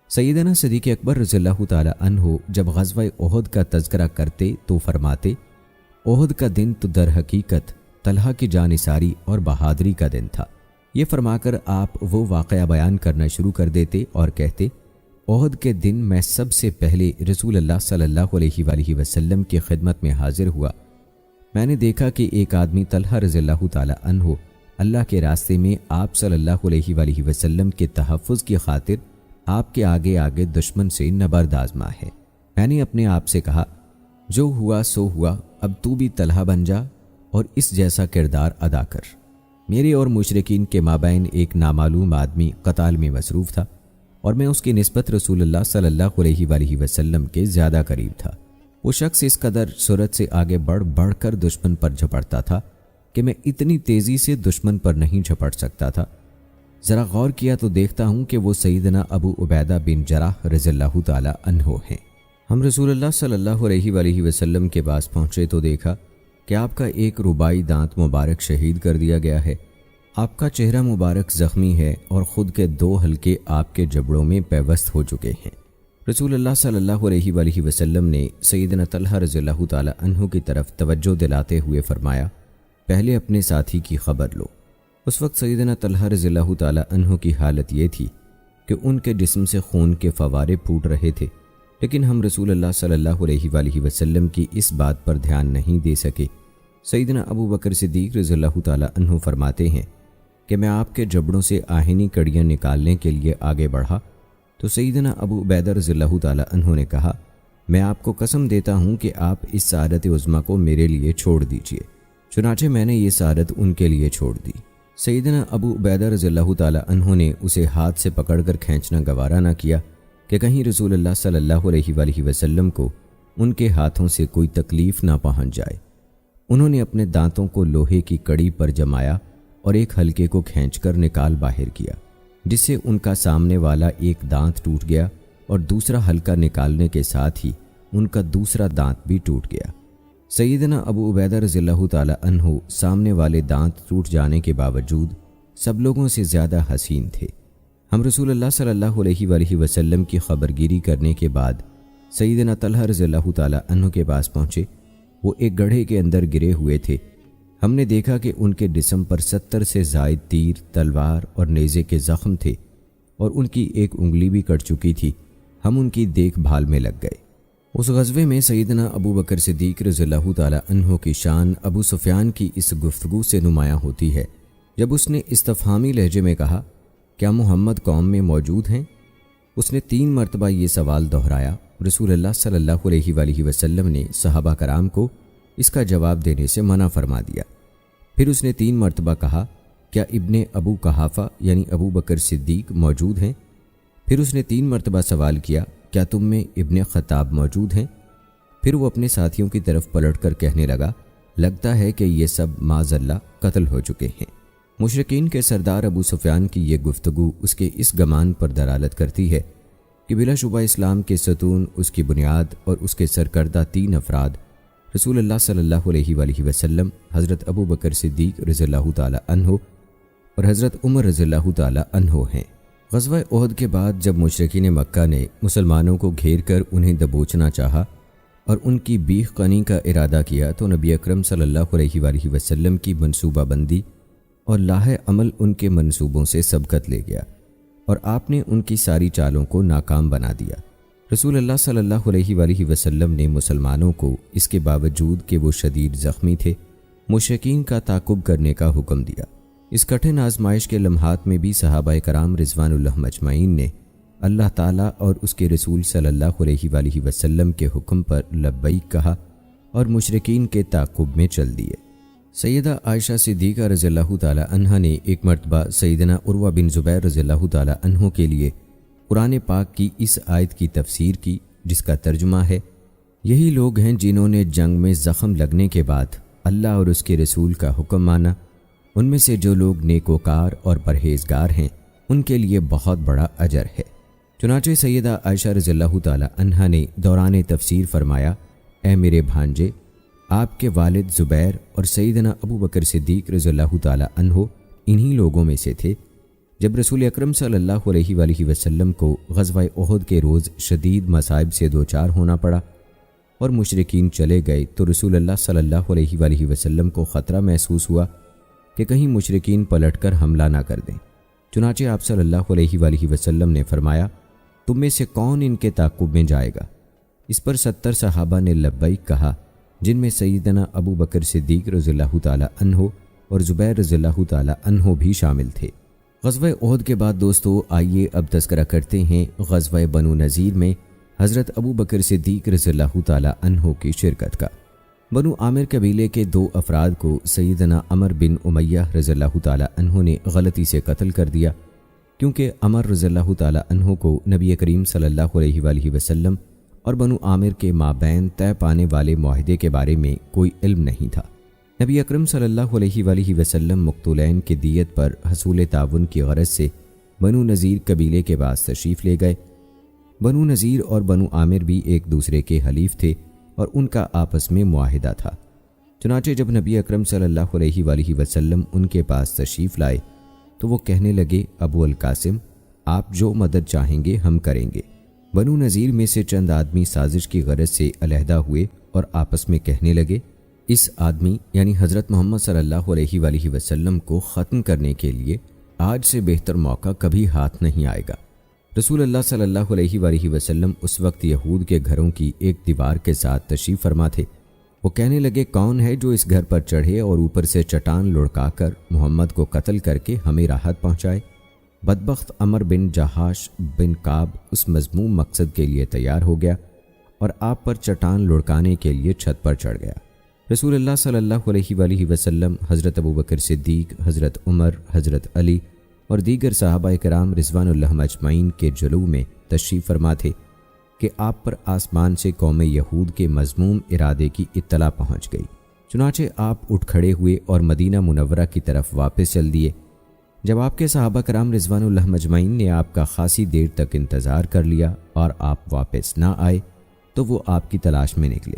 سیدنا صدیق اکبر رضی اللہ تعالی عنہ جب غزوہ احد کا تذکرہ کرتے تو فرماتے، احد کا دن تو در حقیقت طلحہ کی جانثاری اور بہادری کا دن تھا۔ یہ فرما کر آپ وہ واقعہ بیان کرنا شروع کر دیتے اور کہتے، احد کے دن میں سب سے پہلے رسول اللہ صلی اللہ علیہ وآلہ وسلم کی خدمت میں حاضر ہوا۔ میں نے دیکھا کہ ایک آدمی طلحہ رضی اللہ تعالی عنہ اللہ کے راستے میں آپ صلی اللہ علیہ وآلہ وسلم کے تحفظ کی خاطر آپ کے آگے آگے دشمن سے نبرد آزما ہے۔ میں نے اپنے آپ سے کہا، جو ہوا سو ہوا، اب تو بھی طلحہ بن جا اور اس جیسا کردار ادا کر۔ میرے اور مشرکین کے مابین ایک نامعلوم آدمی قتال میں مصروف تھا اور میں اس کی نسبت رسول اللہ صلی اللہ علیہ وآلہ وسلم کے زیادہ قریب تھا۔ وہ شخص اس قدر سرعت سے آگے بڑھ کر دشمن پر جھپٹتا تھا کہ میں اتنی تیزی سے دشمن پر نہیں جھپٹ سکتا تھا۔ ذرا غور کیا تو دیکھتا ہوں کہ وہ سیدنا ابو عبیدہ بن جراح رضی اللہ تعالی عنہ ہیں۔ ہم رسول اللہ صلی اللہ علیہ وآلہ وسلم کے پاس پہنچے تو دیکھا کہ آپ کا ایک رباعی دانت مبارک شہید کر دیا گیا ہے۔ آپ کا چہرہ مبارک زخمی ہے اور خود کے 2 حلقے آپ کے جبڑوں میں پیوست ہو چکے ہیں۔ رسول اللہ صلی اللہ علیہ وآلہ وسلم نے سیدنا طلحہ رضی اللہ تعالی عنہ کی طرف توجہ دلاتے ہوئے فرمایا، پہلے اپنے ساتھی کی خبر لو۔ اس وقت سیدنا طلحہ رضی اللہ تعالی عنہ کی حالت یہ تھی کہ ان کے جسم سے خون کے فوارے پھوٹ رہے تھے، لیکن ہم رسول اللہ صلی اللہ علیہ وآلہ وسلم کی اس بات پر دھیان نہیں دے سکے۔ سیدنا ابو بکر صدیق رضی اللہ تعالی عنہ فرماتے ہیں کہ میں آپ کے جبڑوں سے آہنی کڑیاں نکالنے کے لیے آگے بڑھا تو سیدنا ابو عبیدہ رضی اللہ تعالی عنہ نے کہا، میں آپ کو قسم دیتا ہوں کہ آپ اس سعادت عظمیٰ کو میرے لیے چھوڑ دیجئے۔ چنانچہ میں نے یہ سعادت ان کے لیے چھوڑ دی۔ سیدنا ابو عبیدہ رضی اللہ تعالی عنہ نے اسے ہاتھ سے پکڑ کر کھینچنا گوارا نہ کیا کہ کہیں رسول اللہ صلی اللہ علیہ وآلہ وسلم کو ان کے ہاتھوں سے کوئی تکلیف نہ پہنچ جائے۔ انہوں نے اپنے دانتوں کو لوہے کی کڑی پر جمایا اور ایک حلقے کو کھینچ کر نکال باہر کیا، جس سے ان کا سامنے والا ایک دانت ٹوٹ گیا اور دوسرا حلقہ نکالنے کے ساتھ ہی ان کا دوسرا دانت بھی ٹوٹ گیا۔ سیدنا ابو عبیدہ رضی اللہ تعالی عنہ سامنے والے دانت ٹوٹ جانے کے باوجود سب لوگوں سے زیادہ حسین تھے۔ ہم رسول اللہ صلی اللہ علیہ وآلہ وسلم کی خبرگیری کرنے کے بعد سیدنا طلحہ رضی اللہ تعالی عنہ کے پاس پہنچے۔ وہ ایک گڑھے کے اندر گرے ہوئے تھے۔ ہم نے دیکھا کہ ان کے جسم پر 70 سے زائد تیر، تلوار اور نیزے کے زخم تھے اور ان کی ایک انگلی بھی کٹ چکی تھی۔ ہم ان کی دیکھ بھال میں لگ گئے۔ اس غزوے میں سیدنا ابو بکر صدیق رضی اللہ تعالی عنہ کی شان ابو سفیان کی اس گفتگو سے نمایاں ہوتی ہے جب اس نے استفہامی لہجے میں کہا، کیا محمد قوم میں موجود ہیں؟ اس نے 3 مرتبہ یہ سوال دہرایا۔ رسول اللہ صلی اللہ علیہ وآلہ وسلم نے صحابہ کرام کو اس کا جواب دینے سے منع فرما دیا۔ پھر اس نے 3 مرتبہ کہا، کیا ابن ابو قحافہ یعنی ابو بکر صدیق موجود ہیں؟ پھر اس نے 3 مرتبہ سوال کیا، کیا تم میں ابن خطاب موجود ہیں؟ پھر وہ اپنے ساتھیوں کی طرف پلٹ کر کہنے لگا، لگتا ہے کہ یہ سب معاذ اللہ قتل ہو چکے ہیں۔ مشرکین کے سردار ابو سفیان کی یہ گفتگو اس کے اس گمان پر دلالت کرتی ہے کہ بلا شبہ اسلام کے ستون، اس کی بنیاد اور اس کے سرکردہ 3 افراد رسول اللہ صلی اللہ علیہ وآلہ وسلم، حضرت ابو بکر صدیق رضی اللہ تعالی عنہ اور حضرت عمر رضی اللہ تعالی عنہ ہیں۔ غزوہ احد کے بعد جب مشرکین مکہ نے مسلمانوں کو گھیر کر انہیں دبوچنا چاہا اور ان کی بیخ کنی کا ارادہ کیا تو نبی اکرم صلی اللہ علیہ وآلہ وسلم کی منصوبہ بندی اور لاہ عمل ان کے منصوبوں سے سبقت لے گیا اور آپ نے ان کی ساری چالوں کو ناکام بنا دیا۔ رسول اللہ صلی اللہ علیہ وآلہ وسلم نے مسلمانوں کو اس کے باوجود کہ وہ شدید زخمی تھے، مشرکین کا تعاقب کرنے کا حکم دیا۔ اس کٹھن آزمائش کے لمحات میں بھی صحابہ کرام رضوان اللہ مجمعین نے اللہ تعالیٰ اور اس کے رسول صلی اللہ علیہ وآلہ وسلم کے حکم پر لبیک کہا اور مشرکین کے تعاقب میں چل دیے۔ سیدہ عائشہ صدیقہ رضی اللہ تعالی عنہ نے ایک مرتبہ سیدنا عروہ بن زبیر رضی اللہ تعالی عنہ کے لیے قرآن پاک کی اس آیت کی تفسیر کی، جس کا ترجمہ ہے، یہی لوگ ہیں جنہوں نے جنگ میں زخم لگنے کے بعد اللہ اور اس کے رسول کا حکم مانا، ان میں سے جو لوگ نیکوکار اور پرہیزگار ہیں ان کے لیے بہت بڑا اجر ہے۔ چنانچہ سیدہ عائشہ رضی اللہ تعالی عنہ نے دوران تفسیر فرمایا، اے میرے بھانجے، آپ کے والد زبیر اور سیدنا ابو بکر صدیق رضی اللہ تعالی عنہ انہی لوگوں میں سے تھے جب رسول اکرم صلی اللہ علیہ وآلہ وسلم کو غزوہ احد کے روز شدید مصائب سے دوچار ہونا پڑا اور مشرکین چلے گئے تو رسول اللہ صلی اللہ علیہ وآلہ وسلم کو خطرہ محسوس ہوا کہ کہیں مشرکین پلٹ کر حملہ نہ کر دیں۔ چنانچہ آپ صلی اللہ علیہ وآلہ وسلم نے فرمایا، تم میں سے کون ان کے تعاقب میں جائے گا؟ اس پر 70 صحابہ نے لبیک کہا، جن میں سیدنا ابو بکر صدیق رضی اللہ تعالی عنہ اور زبیر رضی اللہ تعالی عنہ بھی شامل تھے۔ غزوہ احد کے بعد دوستو آئیے اب تذکرہ کرتے ہیں غزوہ بنو نذیر میں حضرت ابو بکر صدیق رضی اللہ تعالی عنہ کی شرکت کا۔ بنو عامر قبیلے کے 2 افراد کو سیدنا عمر بن امیہ رضی اللہ تعالی عنہ نے غلطی سے قتل کر دیا، کیونکہ عمر رضی اللہ تعالی عنہ کو نبی کریم صلی اللہ علیہ وآلہ وسلم اور بنو عامر کے مابین طے پانے والے معاہدے کے بارے میں کوئی علم نہیں تھا۔ نبی اکرم صلی اللہ علیہ وآلہ وسلم مقتولین کی دیت پر حصول تعاون کی غرض سے بنو نذیر قبیلے کے پاس تشریف لے گئے۔ بنو نذیر اور بنو عامر بھی ایک دوسرے کے حلیف تھے اور ان کا آپس میں معاہدہ تھا۔ چنانچہ جب نبی اکرم صلی اللہ علیہ وآلہ وسلم ان کے پاس تشریف لائے تو وہ کہنے لگے، ابو القاسم، آپ جو مدد چاہیں گے ہم کریں گے۔ بنو نذیر میں سے چند آدمی سازش کی غرض سے علیحدہ ہوئے اور آپس میں کہنے لگے، اس آدمی یعنی حضرت محمد صلی اللہ علیہ وآلہ وسلم کو ختم کرنے کے لیے آج سے بہتر موقع کبھی ہاتھ نہیں آئے گا۔ رسول اللہ صلی اللہ علیہ وآلہ وسلم اس وقت یہود کے گھروں کی ایک دیوار کے ساتھ تشریف فرما تھے۔ وہ کہنے لگے، کون ہے جو اس گھر پر چڑھے اور اوپر سے چٹان لڑکا کر محمد کو قتل کر کے ہمیں راحت پہنچائے؟ بدبخت عمر بن جہاش بن کعب اس مذموم مقصد کے لیے تیار ہو گیا اور آپ پر چٹان لڑکانے کے لیے چھت پر چڑھ گیا۔ رسول اللہ صلی اللہ علیہ وآلہ وسلم، حضرت ابو بکر صدیق، حضرت عمر، حضرت علی اور دیگر صحابہ کرام رضوان اللہ اجمعین کے جلو میں تشریف فرما تھے کہ آپ پر آسمان سے قوم یہود کے مذموم ارادے کی اطلاع پہنچ گئی۔ چنانچہ آپ اٹھ کھڑے ہوئے اور مدینہ منورہ کی طرف واپس چل دیے۔ جب آپ کے صحابہ کرام رضوان اللہ اجمعین نے آپ کا خاصی دیر تک انتظار کر لیا اور آپ واپس نہ آئے تو وہ آپ کی تلاش میں نکلے۔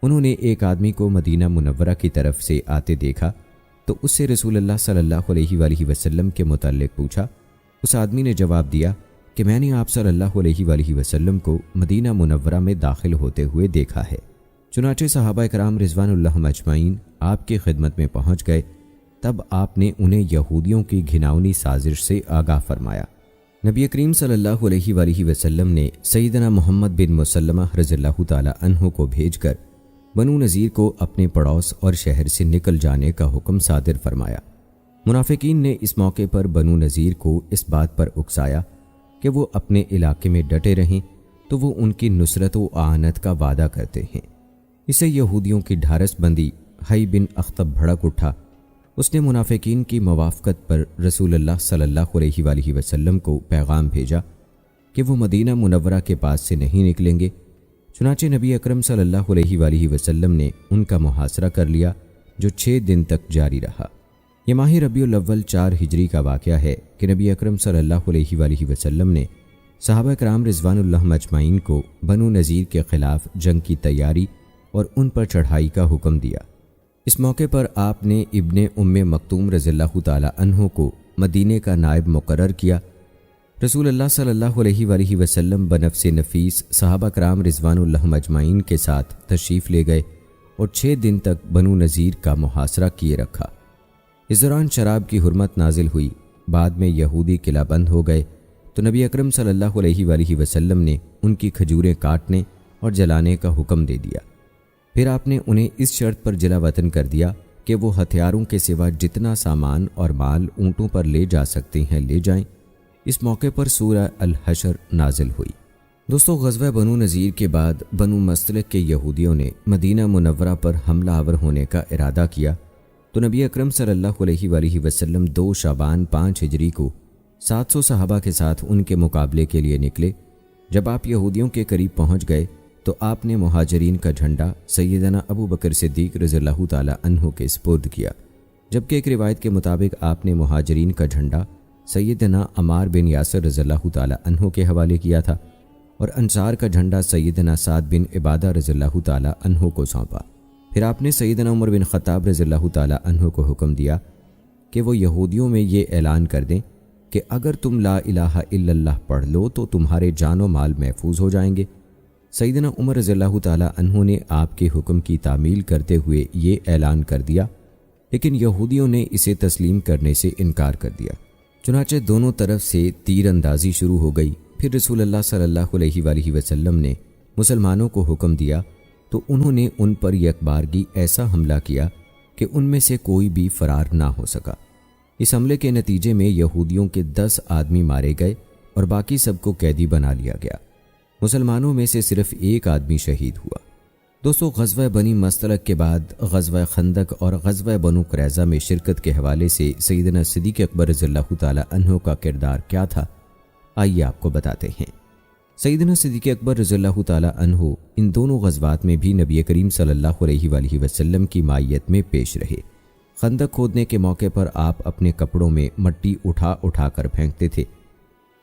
انہوں نے ایک آدمی کو مدینہ منورہ کی طرف سے آتے دیکھا تو اس سے رسول اللہ صلی اللہ علیہ وآلہ وسلم کے متعلق پوچھا۔ اس آدمی نے جواب دیا کہ میں نے آپ صلی اللہ علیہ وآلہ وسلم کو مدینہ منورہ میں داخل ہوتے ہوئے دیکھا ہے۔ چنانچہ صحابہ کرام رضوان اللہ اجمعین آپ کی خدمت میں پہنچ گئے۔ تب آپ نے انہیں یہودیوں کی گھناؤنی سازش سے آگاہ فرمایا۔ نبی کریم صلی اللہ علیہ وآلہ وسلم نے سیدنا محمد بن مسلمہ رضی اللہ تعالی عنہ کو بھیج کر بنو نذیر کو اپنے پڑوس اور شہر سے نکل جانے کا حکم صادر فرمایا۔ منافقین نے اس موقع پر بنو نذیر کو اس بات پر اکسایا کہ وہ اپنے علاقے میں ڈٹے رہیں تو وہ ان کی نصرت و اعانت کا وعدہ کرتے ہیں۔ اسے یہودیوں کی ڈھارس بندی حی بن اخطب بھڑک اٹھا۔ اس نے منافقین کی موافقت پر رسول اللہ صلی اللہ علیہ وآلہ وسلم کو پیغام بھیجا کہ وہ مدینہ منورہ کے پاس سے نہیں نکلیں گے۔ چنانچہ نبی اکرم صلی اللہ علیہ وآلہ وسلم نے ان کا محاصرہ کر لیا، جو 6 دن تک جاری رہا۔ یہ ماہ ربیع الاول 4 ہجری کا واقعہ ہے کہ نبی اکرم صلی اللہ علیہ وآلہ وسلم نے صحابہ کرام رضوان اللہ اجمعین کو بنو نذیر کے خلاف جنگ کی تیاری اور ان پر چڑھائی کا حکم دیا۔ اس موقع پر آپ نے ابن ام مکتوم رضی اللہ تعالی عنہ کو مدینے کا نائب مقرر کیا۔ رسول اللہ صلی اللہ علیہ وآلہ وسلم بنفس نفیس صحابہ کرام رضوان اللہ اجمعین کے ساتھ تشریف لے گئے اور 6 دن تک بنو نذیر کا محاصرہ کیے رکھا۔ اس دوران شراب کی حرمت نازل ہوئی۔ بعد میں یہودی قلعہ بند ہو گئے تو نبی اکرم صلی اللہ علیہ وآلہ وسلم نے ان کی کھجوریں کاٹنے اور جلانے کا حکم دے دیا۔ پھر آپ نے انہیں اس شرط پر جلا وطن کر دیا کہ وہ ہتھیاروں کے سوا جتنا سامان اور مال اونٹوں پر لے جا سکتے ہیں لے جائیں۔ اس موقع پر سورہ الحشر نازل ہوئی۔ دوستو، غزوہ بنو نذیر کے بعد بنو مستلق کے یہودیوں نے مدینہ منورہ پر حملہ آور ہونے کا ارادہ کیا تو نبی اکرم صلی اللہ علیہ وآلہ وسلم 2 شعبان 5 ہجری کو 700 صحابہ کے ساتھ ان کے مقابلے کے لیے نکلے۔ جب آپ یہودیوں کے قریب پہنچ گئے تو آپ نے مہاجرین کا جھنڈا سیدنا ابو بکر صدیق رضی اللہ تعالی عنہ کے سپرد کیا، جبکہ ایک روایت کے مطابق آپ نے مہاجرین کا جھنڈا سیدنا عمار بن یاسر رضی اللہ تعالی عنہ کے حوالے کیا تھا اور انصار کا جھنڈا سیدنا سعد بن عبادہ رضی اللہ تعالی عنہ کو سونپا۔ پھر آپ نے سیدنا عمر بن خطاب رضی اللہ تعالی عنہ کو حکم دیا کہ وہ یہودیوں میں یہ اعلان کر دیں کہ اگر تم لا الہ الا اللہ پڑھ لو تو تمہارے جان و مال محفوظ ہو جائیں گے۔ سیدنا عمر رضی اللہ تعالی عنہ نے آپ کے حکم کی تعمیل کرتے ہوئے یہ اعلان کر دیا لیکن یہودیوں نے اسے تسلیم کرنے سے انکار کر دیا۔ چنانچہ دونوں طرف سے تیر اندازی شروع ہو گئی۔ پھر رسول اللہ صلی اللہ علیہ وآلہ وسلم نے مسلمانوں کو حکم دیا تو انہوں نے ان پر یکبارگی ایسا حملہ کیا کہ ان میں سے کوئی بھی فرار نہ ہو سکا۔ اس حملے کے نتیجے میں یہودیوں کے 10 آدمی مارے گئے اور باقی سب کو قیدی بنا لیا گیا۔ مسلمانوں میں سے صرف ایک آدمی شہید ہوا۔ دوستو، غزوہ بنی مستلق کے بعد غزوہ خندق اور غزوہ بنو قریظہ میں شرکت کے حوالے سے سیدنا صدیق اکبر رضی اللہ تعالی عنہ کا کردار کیا تھا، آئیے آپ کو بتاتے ہیں۔ سیدنا صدیق اکبر رضی اللہ تعالی عنہ ان دونوں غزوات میں بھی نبی کریم صلی اللہ علیہ وآلہ وسلم کی معیت میں پیش رہے۔ خندق کھودنے کے موقع پر آپ اپنے کپڑوں میں مٹی اٹھا اٹھا کر پھینکتے تھے۔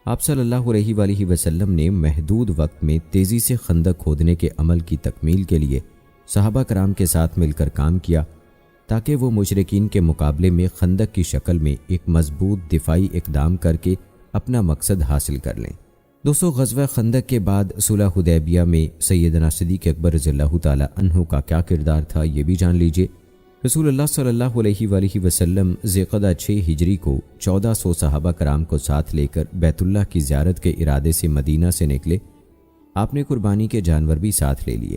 آپ صلی اللہ علیہ وآلہ وسلم نے محدود وقت میں تیزی سے خندق کھودنے کے عمل کی تکمیل کے لیے صحابہ کرام کے ساتھ مل کر کام کیا تاکہ وہ مشرکین کے مقابلے میں خندق کی شکل میں ایک مضبوط دفاعی اقدام کر کے اپنا مقصد حاصل کر لیں۔ دوستو، غزوہ خندق کے بعد صلح حدیبیہ میں سیدنا صدیق اکبر رضی اللہ تعالی عنہ کا کیا کردار تھا، یہ بھی جان لیجئے۔ رسول اللہ صلی اللہ علیہ وآلہ وسلم ذوالقعدہ 6 ہجری کو 1400 صحابہ کرام کو ساتھ لے کر بیت اللہ کی زیارت کے ارادے سے مدینہ سے نکلے۔ آپ نے قربانی کے جانور بھی ساتھ لے لیے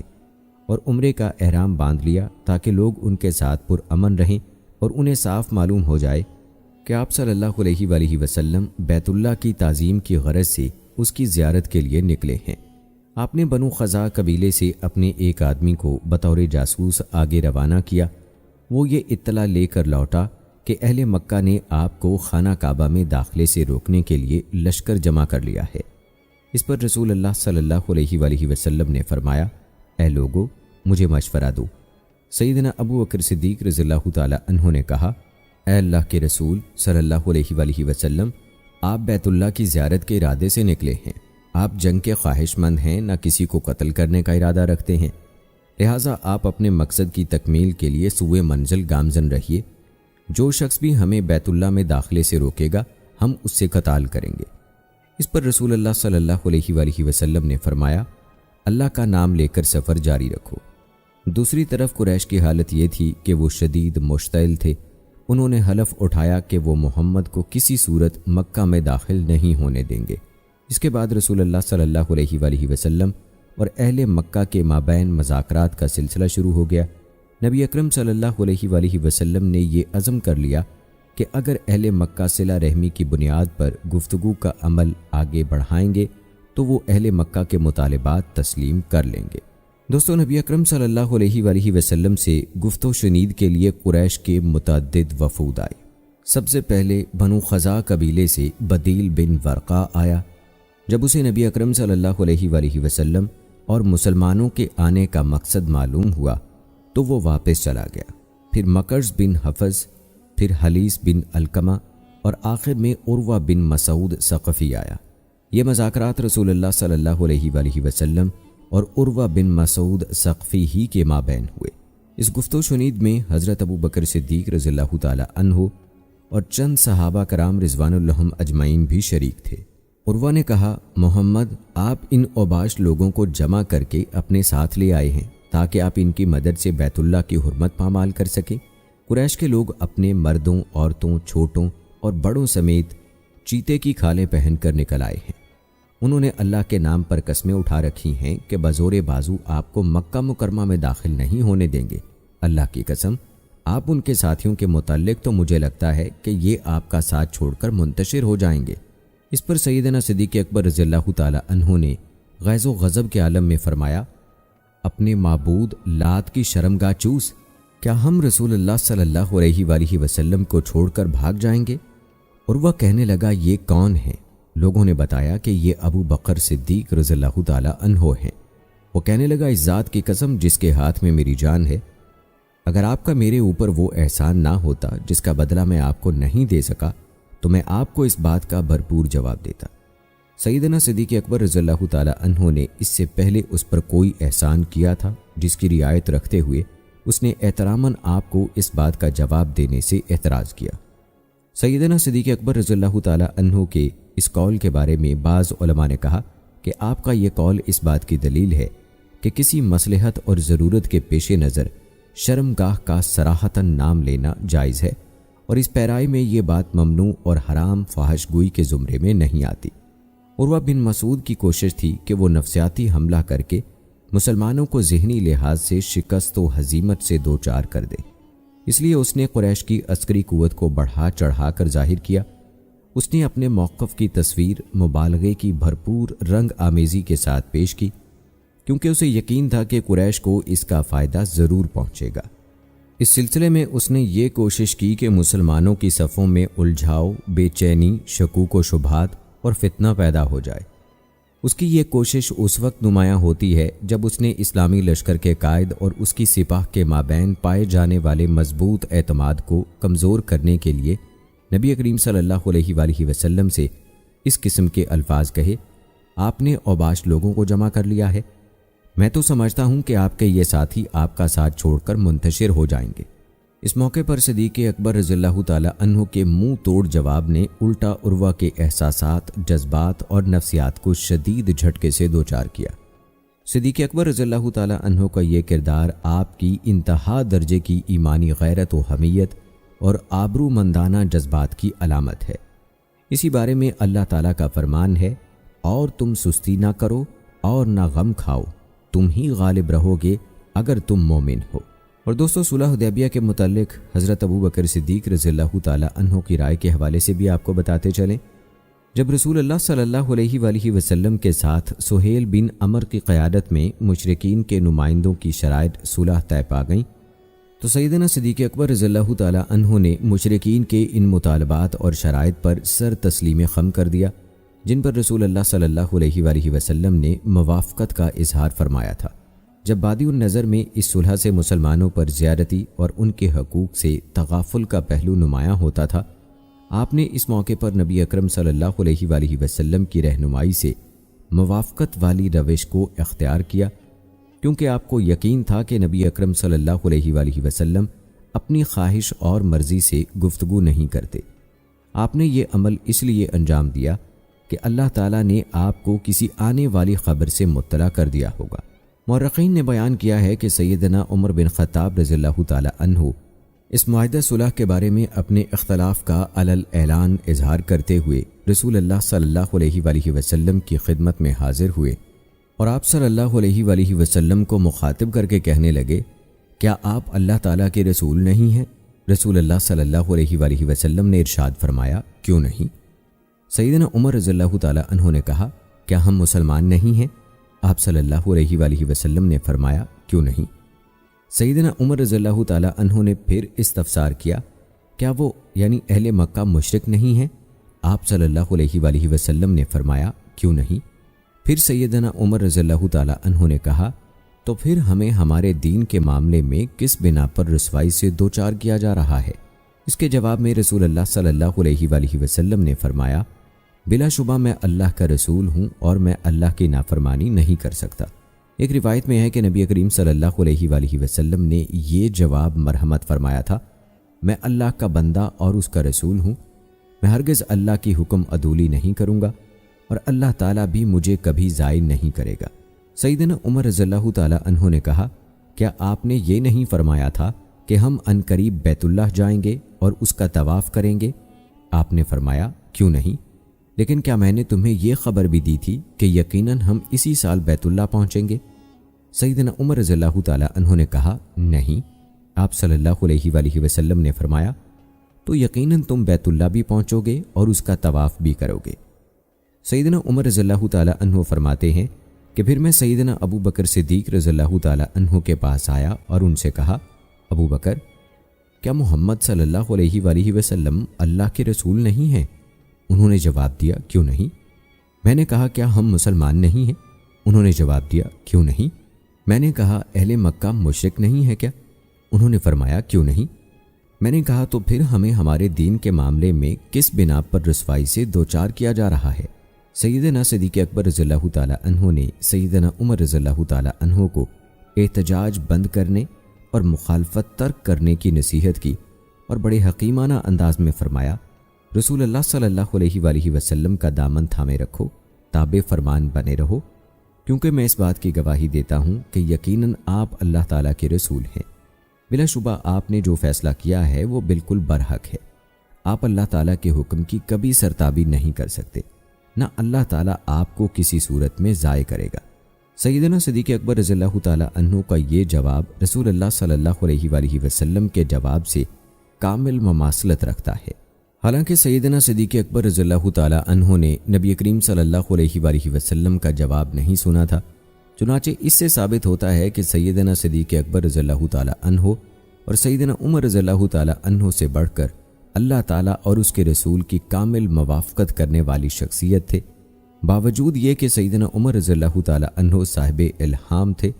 اور عمرے کا احرام باندھ لیا تاکہ لوگ ان کے ساتھ پرامن رہیں اور انہیں صاف معلوم ہو جائے کہ آپ صلی اللہ علیہ وآلہ وسلم بیت اللہ کی تعظیم کی غرض سے اس کی زیارت کے لیے نکلے ہیں۔ آپ نے بنو خزاع قبیلے سے اپنے ایک آدمی کو بطور جاسوس آگے روانہ کیا۔ وہ یہ اطلاع لے کر لوٹا کہ اہل مکہ نے آپ کو خانہ کعبہ میں داخلے سے روکنے کے لیے لشکر جمع کر لیا ہے۔ اس پر رسول اللہ صلی اللہ علیہ وآلہ وسلم نے فرمایا، اے لوگو، مجھے مشورہ دو۔ سیدنا ابو بکر صدیق رضی اللہ تعالی عنہ نے کہا، اے اللہ کے رسول صلی اللہ علیہ وآلہ وسلم، آپ بیت اللہ کی زیارت کے ارادے سے نکلے ہیں۔ آپ جنگ کے خواہش مند ہیں، نہ کسی کو قتل کرنے کا ارادہ رکھتے ہیں، لہٰذا آپ اپنے مقصد کی تکمیل کے لیے سوئے منزل گامزن رہیے۔ جو شخص بھی ہمیں بیت اللہ میں داخلے سے روکے گا، ہم اس سے قتال کریں گے۔ اس پر رسول اللہ صلی اللہ علیہ وآلہ وسلم نے فرمایا، اللہ کا نام لے کر سفر جاری رکھو۔ دوسری طرف قریش کی حالت یہ تھی کہ وہ شدید مشتعل تھے۔ انہوں نے حلف اٹھایا کہ وہ محمد کو کسی صورت مکہ میں داخل نہیں ہونے دیں گے۔ اس کے بعد رسول اللہ صلی اللہ علیہ وآلہ وسلم اور اہل مکہ کے مابین مذاکرات کا سلسلہ شروع ہو گیا۔ نبی اکرم صلی اللہ علیہ وآلہ وسلم نے یہ عزم کر لیا کہ اگر اہل مکہ صلہ رحمی کی بنیاد پر گفتگو کا عمل آگے بڑھائیں گے تو وہ اہل مکہ کے مطالبات تسلیم کر لیں گے۔ دوستو، نبی اکرم صلی اللہ علیہ وآلہ وسلم سے گفت و شنید کے لیے قریش کے متعدد وفود آئے۔ سب سے پہلے بنو خزاع قبیلے سے بدیل بن ورقہ آیا۔ جب اسے نبی اکرم صلی اللہ علیہ وآلہ وسلم اور مسلمانوں کے آنے کا مقصد معلوم ہوا تو وہ واپس چلا گیا۔ پھر مکرز بن حفظ، پھر حلیس بن علقمہ اور آخر میں عروہ بن مسعود ثقفی آیا۔ یہ مذاکرات رسول اللہ صلی اللہ علیہ وآلہ وسلم اور عروہ بن مسعود ثقفی ہی کے مابین ہوئے۔ اس گفت و شنید میں حضرت ابو بکر صدیق رضی اللہ تعالی عنہ اور چند صحابہ کرام رضوان اللہم اجمعین بھی شریک تھے۔ عروہ نے کہا، محمد، آپ ان اوباش لوگوں کو جمع کر کے اپنے ساتھ لے آئے ہیں تاکہ آپ ان کی مدد سے بیت اللہ کی حرمت پامال کر سکیں۔ قریش کے لوگ اپنے مردوں، عورتوں، چھوٹوں اور بڑوں سمیت چیتے کی کھالیں پہن کر نکل آئے ہیں۔ انہوں نے اللہ کے نام پر قسمیں اٹھا رکھی ہیں کہ بزور بازو آپ کو مکہ مکرمہ میں داخل نہیں ہونے دیں گے۔ اللہ کی قسم، آپ ان کے ساتھیوں کے متعلق تو مجھے لگتا ہے کہ یہ آپ کا ساتھ چھوڑ کر منتشر ہو جائیں گے۔ اس پر سیدنا صدیق اکبر رضی اللہ تعالی عنہ نے غیظ و غضب کے عالم میں فرمایا، اپنے معبود لات کی شرمگاہ چوس، کیا ہم رسول اللہ صلی اللہ علیہ وآلہ وسلم کو چھوڑ کر بھاگ جائیں گے؟ اور وہ کہنے لگا، یہ کون ہے؟ لوگوں نے بتایا کہ یہ ابو بکر صدیق رضی اللہ تعالی عنہ ہیں۔ وہ کہنے لگا، اس ذات کی قسم جس کے ہاتھ میں میری جان ہے، اگر آپ کا میرے اوپر وہ احسان نہ ہوتا جس کا بدلہ میں آپ کو نہیں دے سکا تو میں آپ کو اس بات کا بھرپور جواب دیتا۔ سیدنا صدیق اکبر رضی اللہ تعالی عنہ نے اس سے پہلے اس پر کوئی احسان کیا تھا جس کی رعایت رکھتے ہوئے اس نے احتراماً آپ کو اس بات کا جواب دینے سے اعتراض کیا۔ سیدنا صدیق اکبر رضی اللہ تعالی عنہ کے اس قول کے بارے میں بعض علماء نے کہا کہ آپ کا یہ قول اس بات کی دلیل ہے کہ کسی مصلحت اور ضرورت کے پیش نظر شرمگاہ کا صراحتاً نام لینا جائز ہے، اور اس پیرائی میں یہ بات ممنوع اور حرام فحش گوئی کے زمرے میں نہیں آتی۔ عروہ بن مسعود کی کوشش تھی کہ وہ نفسیاتی حملہ کر کے مسلمانوں کو ذہنی لحاظ سے شکست و ہزیمت سے دوچار کر دے، اس لیے اس نے قریش کی عسکری قوت کو بڑھا چڑھا کر ظاہر کیا۔ اس نے اپنے موقف کی تصویر مبالغے کی بھرپور رنگ آمیزی کے ساتھ پیش کی، کیونکہ اسے یقین تھا کہ قریش کو اس کا فائدہ ضرور پہنچے گا۔ اس سلسلے میں اس نے یہ کوشش کی کہ مسلمانوں کی صفوں میں الجھاؤ، بے چینی، شکوک و شبہات اور فتنہ پیدا ہو جائے۔ اس کی یہ کوشش اس وقت نمایاں ہوتی ہے جب اس نے اسلامی لشکر کے قائد اور اس کی سپاہ کے مابین پائے جانے والے مضبوط اعتماد کو کمزور کرنے کے لیے نبی کریم صلی اللہ علیہ وآلہ وسلم سے اس قسم کے الفاظ کہے، آپ نے اوباش لوگوں کو جمع کر لیا ہے، میں تو سمجھتا ہوں کہ آپ کے یہ ساتھی آپ کا ساتھ چھوڑ کر منتشر ہو جائیں گے۔ اس موقع پر صدیق اکبر رضی اللہ تعالی عنہ کے منہ توڑ جواب نے الٹا عروہ کے احساسات، جذبات اور نفسیات کو شدید جھٹکے سے دوچار کیا۔ صدیق اکبر رضی اللہ تعالی عنہ کا یہ کردار آپ کی انتہا درجے کی ایمانی غیرت و حمیت اور آبرو مندانہ جذبات کی علامت ہے۔ اسی بارے میں اللہ تعالیٰ کا فرمان ہے، اور تم سستی نہ کرو اور نہ غم کھاؤ، تم ہی غالب رہو گے اگر تم مومن ہو۔ اور دوستو، صلح حدیبیہ کے متعلق حضرت ابو بکر صدیق رضی اللہ تعالی عنہ کی رائے کے حوالے سے بھی آپ کو بتاتے چلیں۔ جب رسول اللہ صلی اللہ علیہ وآلہ وسلم کے ساتھ سہیل بن عمر کی قیادت میں مشرکین کے نمائندوں کی شرائط صلح طے پا گئیں، تو سیدنا صدیق اکبر رضی اللہ تعالی عنہ نے مشرکین کے ان مطالبات اور شرائط پر سر تسلیم خم کر دیا، جن پر رسول اللہ صلی اللہ علیہ وآلہ وسلم نے موافقت کا اظہار فرمایا تھا۔ جب بادی النظر میں اس صلح سے مسلمانوں پر زیادتی اور ان کے حقوق سے تغافل کا پہلو نمایاں ہوتا تھا، آپ نے اس موقع پر نبی اکرم صلی اللہ علیہ وآلہ وسلم کی رہنمائی سے موافقت والی روش کو اختیار کیا، کیونکہ آپ کو یقین تھا کہ نبی اکرم صلی اللہ علیہ وآلہ وسلم اپنی خواہش اور مرضی سے گفتگو نہیں کرتے۔ آپ نے یہ عمل اس لیے انجام دیا کہ اللہ تعالیٰ نے آپ کو کسی آنے والی خبر سے مطلع کر دیا ہوگا۔ مورخین نے بیان کیا ہے کہ سیدنا عمر بن خطاب رضی اللہ تعالی عنہ اس معاہدہ صلح کے بارے میں اپنے اختلاف کا علل اعلان اظہار کرتے ہوئے رسول اللہ صلی اللہ علیہ وآلہ وسلم کی خدمت میں حاضر ہوئے، اور آپ صلی اللہ علیہ وآلہ وسلم کو مخاطب کر کے کہنے لگے، کیا آپ اللہ تعالیٰ کے رسول نہیں ہیں؟ رسول اللہ صلی اللہ علیہ وآلہ وسلم نے ارشاد فرمایا، کیوں نہیں؟ سیدنا عمر رضی اللہ تعالی عنہ نے کہا، کیا ہم مسلمان نہیں ہیں؟ آپ صلی اللہ علیہ وآلہ وسلم نے فرمایا، کیوں نہیں؟ سیدنا عمر رضی اللہ تعالی عنہ نے پھر استفسار کیا، کیا وہ یعنی اہل مکہ مشرک نہیں ہیں؟ آپ صلی اللہ علیہ وآلہ وسلم نے فرمایا، کیوں نہیں؟ پھر سیدنا عمر رضی اللہ تعالی عنہ نے کہا، تو پھر ہمیں ہمارے دین کے معاملے میں کس بنا پر رسوائی سے دوچار کیا جا رہا ہے؟ اس کے جواب میں رسول اللہ صلی اللہ علیہ وآلہ وسلم نے فرمایا، بلا شبہ میں اللہ کا رسول ہوں اور میں اللہ کی نافرمانی نہیں کر سکتا۔ ایک روایت میں ہے کہ نبی کریم صلی اللہ علیہ وآلہ وسلم نے یہ جواب مرحمت فرمایا تھا، میں اللہ کا بندہ اور اس کا رسول ہوں، میں ہرگز اللہ کی حکم عدولی نہیں کروں گا، اور اللہ تعالیٰ بھی مجھے کبھی ضائع نہیں کرے گا۔ سیدنا عمر رضی اللہ تعالی عنہ نے کہا، کیا آپ نے یہ نہیں فرمایا تھا کہ ہم عنقریب بیت اللہ جائیں گے اور اس کا طواف کریں گے؟ آپ نے فرمایا، کیوں نہیں؟ لیکن کیا میں نے تمہیں یہ خبر بھی دی تھی کہ یقیناً ہم اسی سال بیت اللہ پہنچیں گے؟ سیدنا عمر رضی اللہ تعالی عنہ نے کہا، نہیں۔ آپ صلی اللہ علیہ وآلہ وسلم نے فرمایا، تو یقیناً تم بیت اللہ بھی پہنچو گے اور اس کا طواف بھی کرو گے۔ سیدنا عمر رضی اللہ تعالی عنہ فرماتے ہیں کہ پھر میں سیدنا ابو بکر صدیق رضی اللہ تعالی عنہ کے پاس آیا اور ان سے کہا، ابو بکر، کیا محمد صلی اللہ علیہ وآلہ وسلم اللہ کے رسول نہیں ہیں؟ انہوں نے جواب دیا، کیوں نہیں؟ میں نے کہا، کیا ہم مسلمان نہیں ہیں؟ انہوں نے جواب دیا، کیوں نہیں؟ میں نے کہا، اہل مکہ مشرک نہیں ہے کیا؟ انہوں نے فرمایا، کیوں نہیں؟ میں نے کہا، تو پھر ہمیں ہمارے دین کے معاملے میں کس بنا پر رسوائی سے دوچار کیا جا رہا ہے؟ سیدنا صدیق اکبر رضی اللہ تعالی عنہ نے سیدنا عمر رضی اللہ تعالی عنہ کو احتجاج بند کرنے اور مخالفت ترک کرنے کی نصیحت کی، اور بڑے حکیمانہ انداز میں فرمایا، رسول اللہ صلی اللہ علیہ وآلہ وسلم کا دامن تھامے رکھو، تابع فرمان بنے رہو، کیونکہ میں اس بات کی گواہی دیتا ہوں کہ یقیناً آپ اللہ تعالیٰ کے رسول ہیں۔ بلا شبہ آپ نے جو فیصلہ کیا ہے وہ بالکل برحق ہے۔ آپ اللہ تعالیٰ کے حکم کی کبھی سرتابی نہیں کر سکتے، نہ اللہ تعالیٰ آپ کو کسی صورت میں ضائع کرے گا۔ سیدنا صدیق اکبر رضی اللہ تعالیٰ عنہ کا یہ جواب رسول اللہ صلی اللہ علیہ وآلہ وسلم کے جواب سے کامل مماثلت رکھتا ہے۔ حالانکہ سیدنا صدیق اکبر رضی اللہ تعالیٰ عنہ نے نبی کریم صلی اللہ علیہ وآلہ وسلم کا جواب نہیں سنا تھا، چنانچہ اس سے ثابت ہوتا ہے کہ سیدنا صدیق اکبر رضی اللہ تعالیٰ عنہ اور سیدنا عمر رضی اللہ تعالیٰ عنہ سے بڑھ کر اللہ تعالیٰ اور اس کے رسول کی کامل موافقت کرنے والی شخصیت تھے۔ باوجود یہ کہ سیدنا عمر رضی اللہ تعالیٰ عنہ صاحب الہام تھے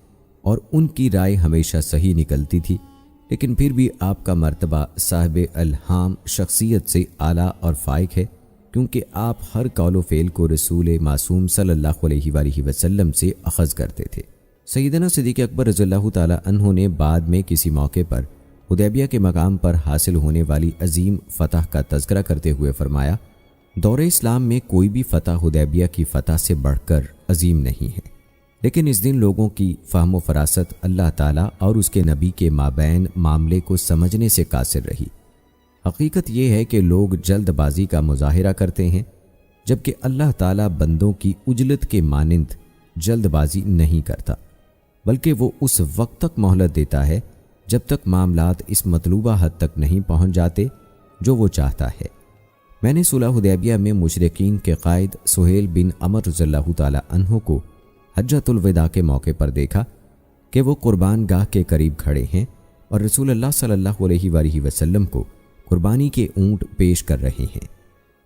اور ان کی رائے ہمیشہ صحیح نکلتی تھی، لیکن پھر بھی آپ کا مرتبہ صاحب الہام شخصیت سے اعلیٰ اور فائق ہے، کیونکہ آپ ہر قول و فعل کو رسول معصوم صلی اللہ علیہ وآلہ وسلم سے اخذ کرتے تھے۔ سیدنا صدیق اکبر رضی اللہ تعالیٰ عنہ نے بعد میں کسی موقع پر حدیبیہ کے مقام پر حاصل ہونے والی عظیم فتح کا تذکرہ کرتے ہوئے فرمایا، دور اسلام میں کوئی بھی فتح حدیبیہ کی فتح سے بڑھ کر عظیم نہیں ہے، لیکن اس دن لوگوں کی فہم و فراست اللہ تعالیٰ اور اس کے نبی کے مابین معاملے کو سمجھنے سے قاصر رہی۔ حقیقت یہ ہے کہ لوگ جلد بازی کا مظاہرہ کرتے ہیں، جبکہ اللہ تعالیٰ بندوں کی عجلت کے مانند جلد بازی نہیں کرتا، بلکہ وہ اس وقت تک مہلت دیتا ہے جب تک معاملات اس مطلوبہ حد تک نہیں پہنچ جاتے جو وہ چاہتا ہے۔ میں نے صلح حدیبیہ میں مشرکین کے قائد سہیل بن عمر رضی اللہ تعالیٰ عنہ کو حجۃ الوداع کے موقع پر دیکھا کہ وہ قربان گاہ کے قریب کھڑے ہیں اور رسول اللہ صلی اللہ علیہ وآلہ وسلم کو قربانی کے اونٹ پیش کر رہے ہیں،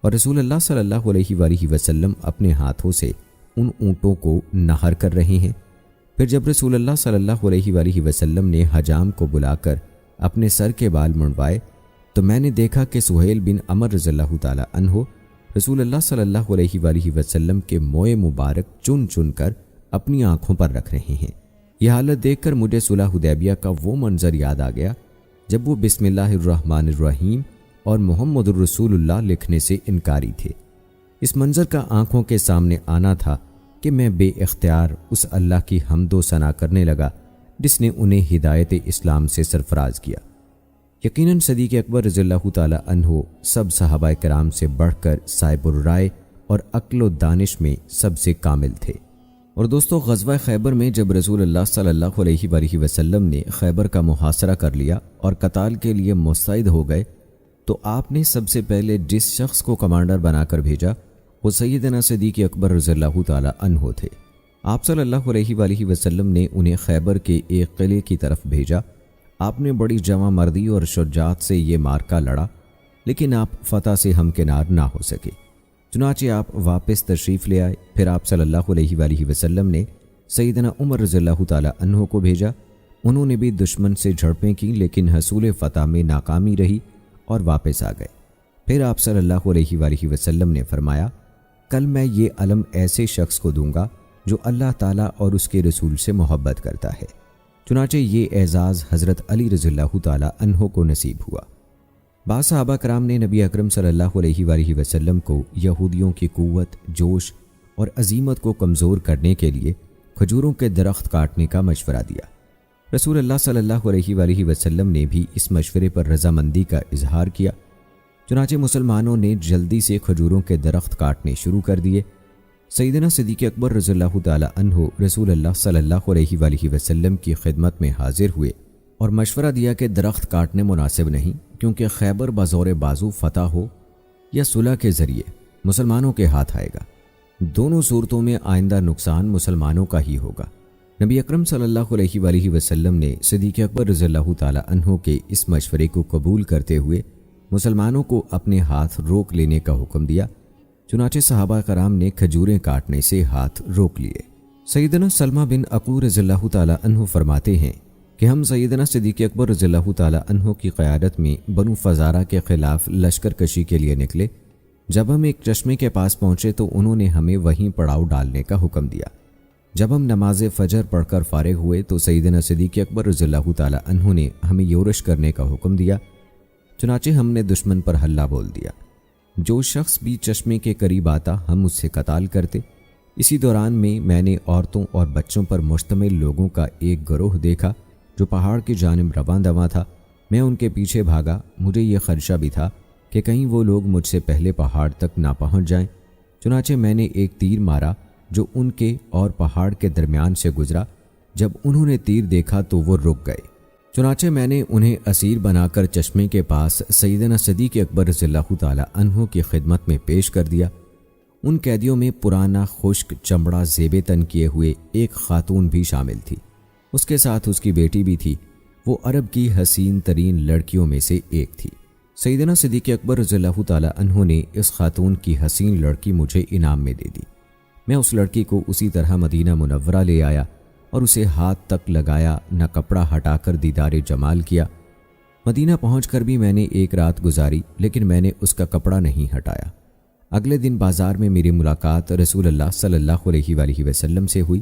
اور رسول اللہ صلی اللہ علیہ وآلہ وسلم اپنے ہاتھوں سے ان اونٹوں کو نہر کر رہے ہیں۔ پھر جب رسول اللہ صلی اللہ علیہ وآلہ وسلم نے حجام کو بلا کر اپنے سر کے بال منڈوائے تو میں نے دیکھا کہ سہیل بن عمر رضی اللہ تعالیٰ عنہ رسول اللہ صلی اللہ علیہ وآلہ وسلم کے موئے مبارک چن چن کر اپنی آنکھوں پر رکھ رہے ہیں۔ یہ حالت دیکھ کر مجھے صلح حدیبیہ کا وہ منظر یاد آ گیا جب وہ بسم اللہ الرحمن الرحیم اور محمد الرسول اللہ لکھنے سے انکاری تھے۔ اس منظر کا آنکھوں کے سامنے آنا تھا کہ میں بے اختیار اس اللہ کی حمد و ثنا کرنے لگا جس نے انہیں ہدایت اسلام سے سرفراز کیا۔ یقیناً صدیق اکبر رضی اللہ تعالیٰ عنہ سب صحابہ کرام سے بڑھ کر صاحب الرائے اور عقل و دانش میں سب سے کامل تھے۔ اور دوستو، غزوہ خیبر میں جب رسول اللہ صلی اللہ علیہ وآلہ وسلم نے خیبر کا محاصرہ کر لیا اور قتال کے لیے مستعد ہو گئے تو آپ نے سب سے پہلے جس شخص کو کمانڈر بنا کر بھیجا وہ سیدنا صدیق اکبر رضی اللہ تعالیٰ عنہ تھے۔ آپ صلی اللہ علیہ وآلہ وسلم نے انہیں خیبر کے ایک قلعے کی طرف بھیجا۔ آپ نے بڑی جواں مردی اور شجاعت سے یہ مارکا لڑا، لیکن آپ فتح سے ہمکنار نہ ہو سکے، چنانچہ آپ واپس تشریف لے آئے۔ پھر آپ صلی اللہ علیہ وآلہ وسلم نے سیدنا عمر رضی اللہ تعالیٰ عنہ کو بھیجا۔ انہوں نے بھی دشمن سے جھڑپیں کی، لیکن حصول فتح میں ناکامی رہی اور واپس آ گئے۔ پھر آپ صلی اللہ علیہ وآلہ وسلم نے فرمایا، کل میں یہ علم ایسے شخص کو دوں گا جو اللہ تعالیٰ اور اس کے رسول سے محبت کرتا ہے۔ چنانچہ یہ اعزاز حضرت علی رضی اللہ تعالیٰ عنہ کو نصیب ہوا۔ بعض صحابہ کرام نے نبی اکرم صلی اللہ علیہ وآلہ وسلم کو یہودیوں کی قوت، جوش اور عزیمت کو کمزور کرنے کے لیے کھجوروں کے درخت کاٹنے کا مشورہ دیا۔ رسول اللہ صلی اللہ علیہ وآلہ وسلم نے بھی اس مشورے پر رضامندی کا اظہار کیا۔ چنانچہ مسلمانوں نے جلدی سے کھجوروں کے درخت کاٹنے شروع کر دیے۔ سیدنا صدیق اکبر رضی اللہ تعالیٰ عنہ رسول اللہ صلی اللہ علیہ وآلہ وسلم کی خدمت میں حاضر ہوئے اور مشورہ دیا کہ درخت کاٹنے مناسب نہیں، کیونکہ خیبر بزور بازو فتح ہو یا صلح کے ذریعے مسلمانوں کے ہاتھ آئے گا، دونوں صورتوں میں آئندہ نقصان مسلمانوں کا ہی ہوگا۔ نبی اکرم صلی اللہ علیہ وآلہ وسلم نے صدیق اکبر رضی اللہ تعالیٰ عنہ کے اس مشورے کو قبول کرتے ہوئے مسلمانوں کو اپنے ہاتھ روک لینے کا حکم دیا۔ چنانچہ صحابہ کرام نے کھجوریں کاٹنے سے ہاتھ روک لیے۔ سیدنا سلمہ بن عقور رضی اللہ تعالیٰ عنہ فرماتے ہیں کہ ہم سیدنا صدیق اکبر رضی اللہ تعالیٰ عنہ کی قیادت میں بنو فزارہ کے خلاف لشکر کشی کے لیے نکلے۔ جب ہم ایک چشمے کے پاس پہنچے تو انہوں نے ہمیں وہیں پڑاؤ ڈالنے کا حکم دیا۔ جب ہم نماز فجر پڑھ کر فارغ ہوئے تو سیدنا صدیق اکبر رضی اللہ تعالیٰ عنہ نے ہمیں یورش کرنے کا حکم دیا۔ چنانچہ ہم نے دشمن پر حلہ بول دیا۔ جو شخص بھی چشمے کے قریب آتا ہم اس سے قتال کرتے۔ اسی دوران میں نے عورتوں اور بچوں پر مشتمل لوگوں کا ایک گروہ دیکھا جو پہاڑ کی جانب رواں دواں تھا۔ میں ان کے پیچھے بھاگا۔ مجھے یہ خدشہ بھی تھا کہ کہیں وہ لوگ مجھ سے پہلے پہاڑ تک نہ پہنچ جائیں۔ چنانچہ میں نے ایک تیر مارا جو ان کے اور پہاڑ کے درمیان سے گزرا۔ جب انہوں نے تیر دیکھا تو وہ رک گئے۔ چنانچہ میں نے انہیں اسیر بنا کر چشمے کے پاس سیدنا صدیق اکبر رضی اللہ تعالی عنہ کی خدمت میں پیش کر دیا۔ ان قیدیوں میں پرانا خشک چمڑا زیب تن کیے ہوئے ایک خاتون بھی شامل تھی۔ اس کے ساتھ اس کی بیٹی بھی تھی۔ وہ عرب کی حسین ترین لڑکیوں میں سے ایک تھی۔ سیدنا صدیق اکبر رضی اللہ تعالی عنہ نے اس خاتون کی حسین لڑکی مجھے انعام میں دے دی۔ میں اس لڑکی کو اسی طرح مدینہ منورہ لے آیا اور اسے ہاتھ تک لگایا نہ کپڑا ہٹا کر دیدار جمال کیا۔ مدینہ پہنچ کر بھی میں نے ایک رات گزاری، لیکن میں نے اس کا کپڑا نہیں ہٹایا۔ اگلے دن بازار میں میری ملاقات رسول اللہ صلی اللہ علیہ وآلہ وسلم سے ہوئی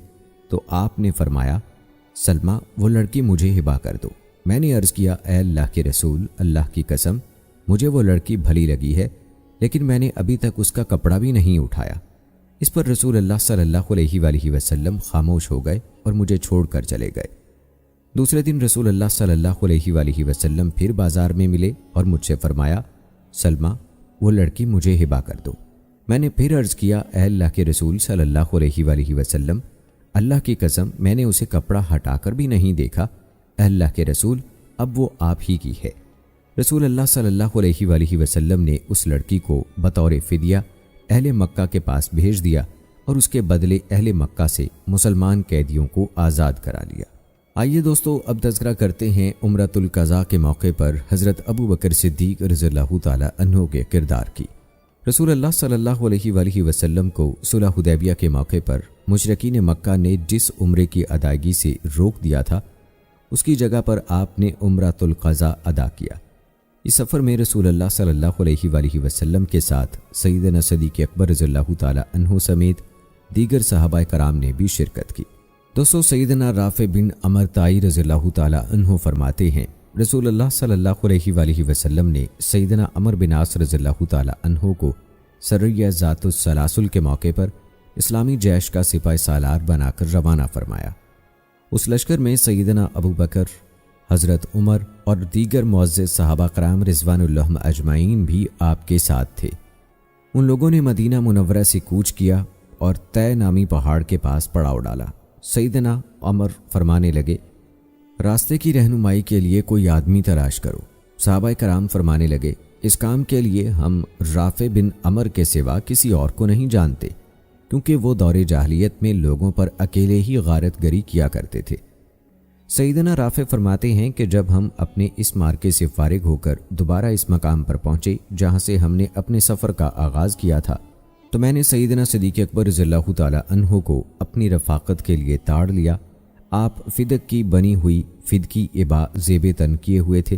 تو آپ نے فرمایا، سلمہ وہ لڑکی مجھے ہبا کر دو۔ میں نے عرض کیا، اے اللہ کے رسول، اللہ کی قسم مجھے وہ لڑکی بھلی لگی ہے، لیکن میں نے ابھی تک اس کا کپڑا بھی نہیں اٹھایا۔ اس پر رسول اللہ صلی اللہ علیہ وآلہ وسلم خاموش ہو گئے اور مجھے چھوڑ کر چلے گئے۔ دوسرے دن رسول اللہ صلی اللہ علیہ وآلہ وسلم پھر بازار میں ملے اور مجھ سے فرمایا، سلمہ وہ لڑکی مجھے ہبا کر دو۔ میں نے پھر عرض کیا، اے اللہ کے رسول صلی اللہ علیہ وآلہ وسلم، اللہ کی قسم میں نے اسے کپڑا ہٹا کر بھی نہیں دیکھا۔ اے اللہ کے رسول اب وہ آپ ہی کی ہے۔ رسول اللہ صلی اللہ علیہ وآلہ وسلم نے اس لڑکی کو بطور فدیہ اہل مکہ کے پاس بھیج دیا اور اس کے بدلے اہل مکہ سے مسلمان قیدیوں کو آزاد کرا لیا۔ آئیے دوستو اب تذکرہ کرتے ہیں عمرۃ القضاء کے موقع پر حضرت ابو بکر صدیق رضی اللہ تعالی عنہ کے کردار کی۔ رسول اللہ صلی اللہ علیہ وآلہ وسلم کو صلح حدیبیہ کے موقع پر مشرکین مکہ نے جس عمرے کی ادائیگی سے روک دیا تھا، اس کی جگہ پر آپ نے عمرۃ القضاء ادا کیا۔ اس سفر میں رسول اللہ صلی اللہ علیہ وآلہ وسلم کے ساتھ سیدنا صدیق اکبر رضی اللہ تعالی عنہ سمیت دیگر صحابہ کرام نے بھی شرکت کی۔ دوستو سیدنا رافع بن عمر طائی رضی اللہ تعالی عنہ فرماتے ہیں، رسول اللہ صلی اللہ علیہ وآلہ وسلم نے سیدنا عمر بن عاص رضی اللہ تعالی عنہ کو سریہ ذات السلاسل کے موقع پر اسلامی جیش کا سپاہ سالار بنا کر روانہ فرمایا۔ اس لشکر میں سیدنا ابو بکر، حضرت عمر اور دیگر معزز صحابہ کرام رضوان اللہ اجمعین بھی آپ کے ساتھ تھے۔ ان لوگوں نے مدینہ منورہ سے کوچ کیا اور طے نامی پہاڑ کے پاس پڑاؤ ڈالا۔ سیدنا عمر فرمانے لگے، راستے کی رہنمائی کے لیے کوئی آدمی تلاش کرو۔ صحابہ کرام فرمانے لگے، اس کام کے لیے ہم رافع بن عمر کے سوا کسی اور کو نہیں جانتے، کیونکہ وہ دور جاہلیت میں لوگوں پر اکیلے ہی غارت گری کیا کرتے تھے۔ سیدنا رافع فرماتے ہیں کہ جب ہم اپنے اس مارکے سے فارغ ہو کر دوبارہ اس مقام پر پہنچے جہاں سے ہم نے اپنے سفر کا آغاز کیا تھا، تو میں نے سیدنا صدیق اکبر رضی اللہ تعالی عنہ کو اپنی رفاقت کے لیے تاڑ لیا۔ آپ فدق کی بنی ہوئی فدکی ابا زیب تن کیے ہوئے تھے۔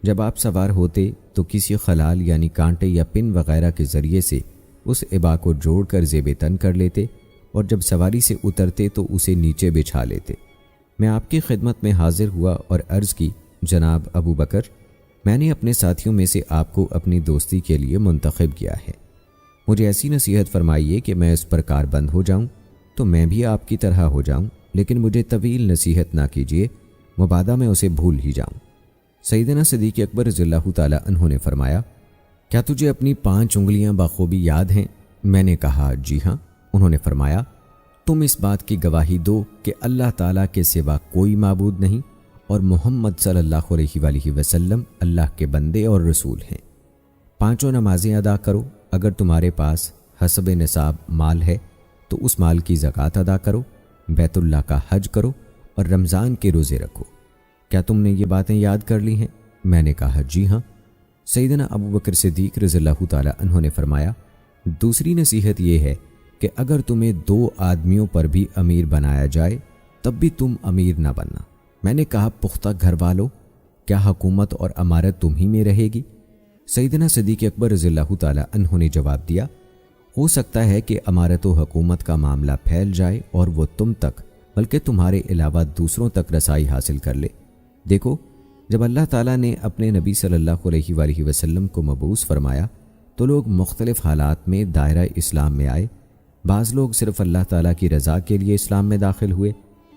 جب آپ سوار ہوتے تو کسی خلال یعنی کانٹے یا پن وغیرہ کے ذریعے سے اس ابا کو جوڑ کر زیب تن کر لیتے اور جب سواری سے اترتے تو اسے نیچے بچھا لیتے۔ میں آپ کی خدمت میں حاضر ہوا اور عرض کی، جناب ابو بکر، میں نے اپنے ساتھیوں میں سے آپ کو اپنی دوستی کے لیے منتخب کیا ہے۔ مجھے ایسی نصیحت فرمائیے کہ میں اس پر کاربند ہو جاؤں تو میں بھی آپ کی طرح ہو جاؤں، لیکن مجھے طویل نصیحت نہ کیجیے، مبادا میں اسے بھول ہی جاؤں۔ سیدنا صدیق اکبر رضی اللہ تعالی عنہ نے فرمایا، کیا تجھے اپنی 5 انگلیاں بخوبی یاد ہیں؟ میں نے کہا، جی ہاں۔ انہوں نے فرمایا، تم اس بات کی گواہی دو کہ اللہ تعالیٰ کے سوا کوئی معبود نہیں اور محمد صلی اللہ علیہ وآلہ وسلم اللہ کے بندے اور رسول ہیں۔ 5 نمازیں ادا کرو، اگر تمہارے پاس حسب نصاب مال ہے تو اس مال کی زکوٰۃ ادا کرو، بیت اللہ کا حج کرو اور رمضان کے روزے رکھو۔ کیا تم نے یہ باتیں یاد کر لی ہیں؟ میں نے کہا، جی ہاں۔ سیدنا ابو بکر صدیق رضی اللہ تعالی عنہ نے فرمایا، دوسری نصیحت یہ ہے کہ اگر تمہیں 2 آدمیوں پر بھی امیر بنایا جائے تب بھی تم امیر نہ بننا۔ میں نے کہا، پختہ گھر والوں، کیا حکومت اور امارت تم ہی میں رہے گی؟ سیدنا صدیق اکبر رضی اللہ تعالی عنہ نے جواب دیا، ہو سکتا ہے کہ امارت و حکومت کا معاملہ پھیل جائے اور وہ تم تک بلکہ تمہارے علاوہ دوسروں تک رسائی حاصل کر لے۔ دیکھو، جب اللہ تعالیٰ نے اپنے نبی صلی اللہ علیہ وآلہ وسلم کو مبعوث فرمایا تو لوگ مختلف حالات میں دائرہ اسلام میں آئے۔ بعض لوگ صرف اللہ تعالیٰ کی رضا کے لیے اسلام میں داخل ہوئے،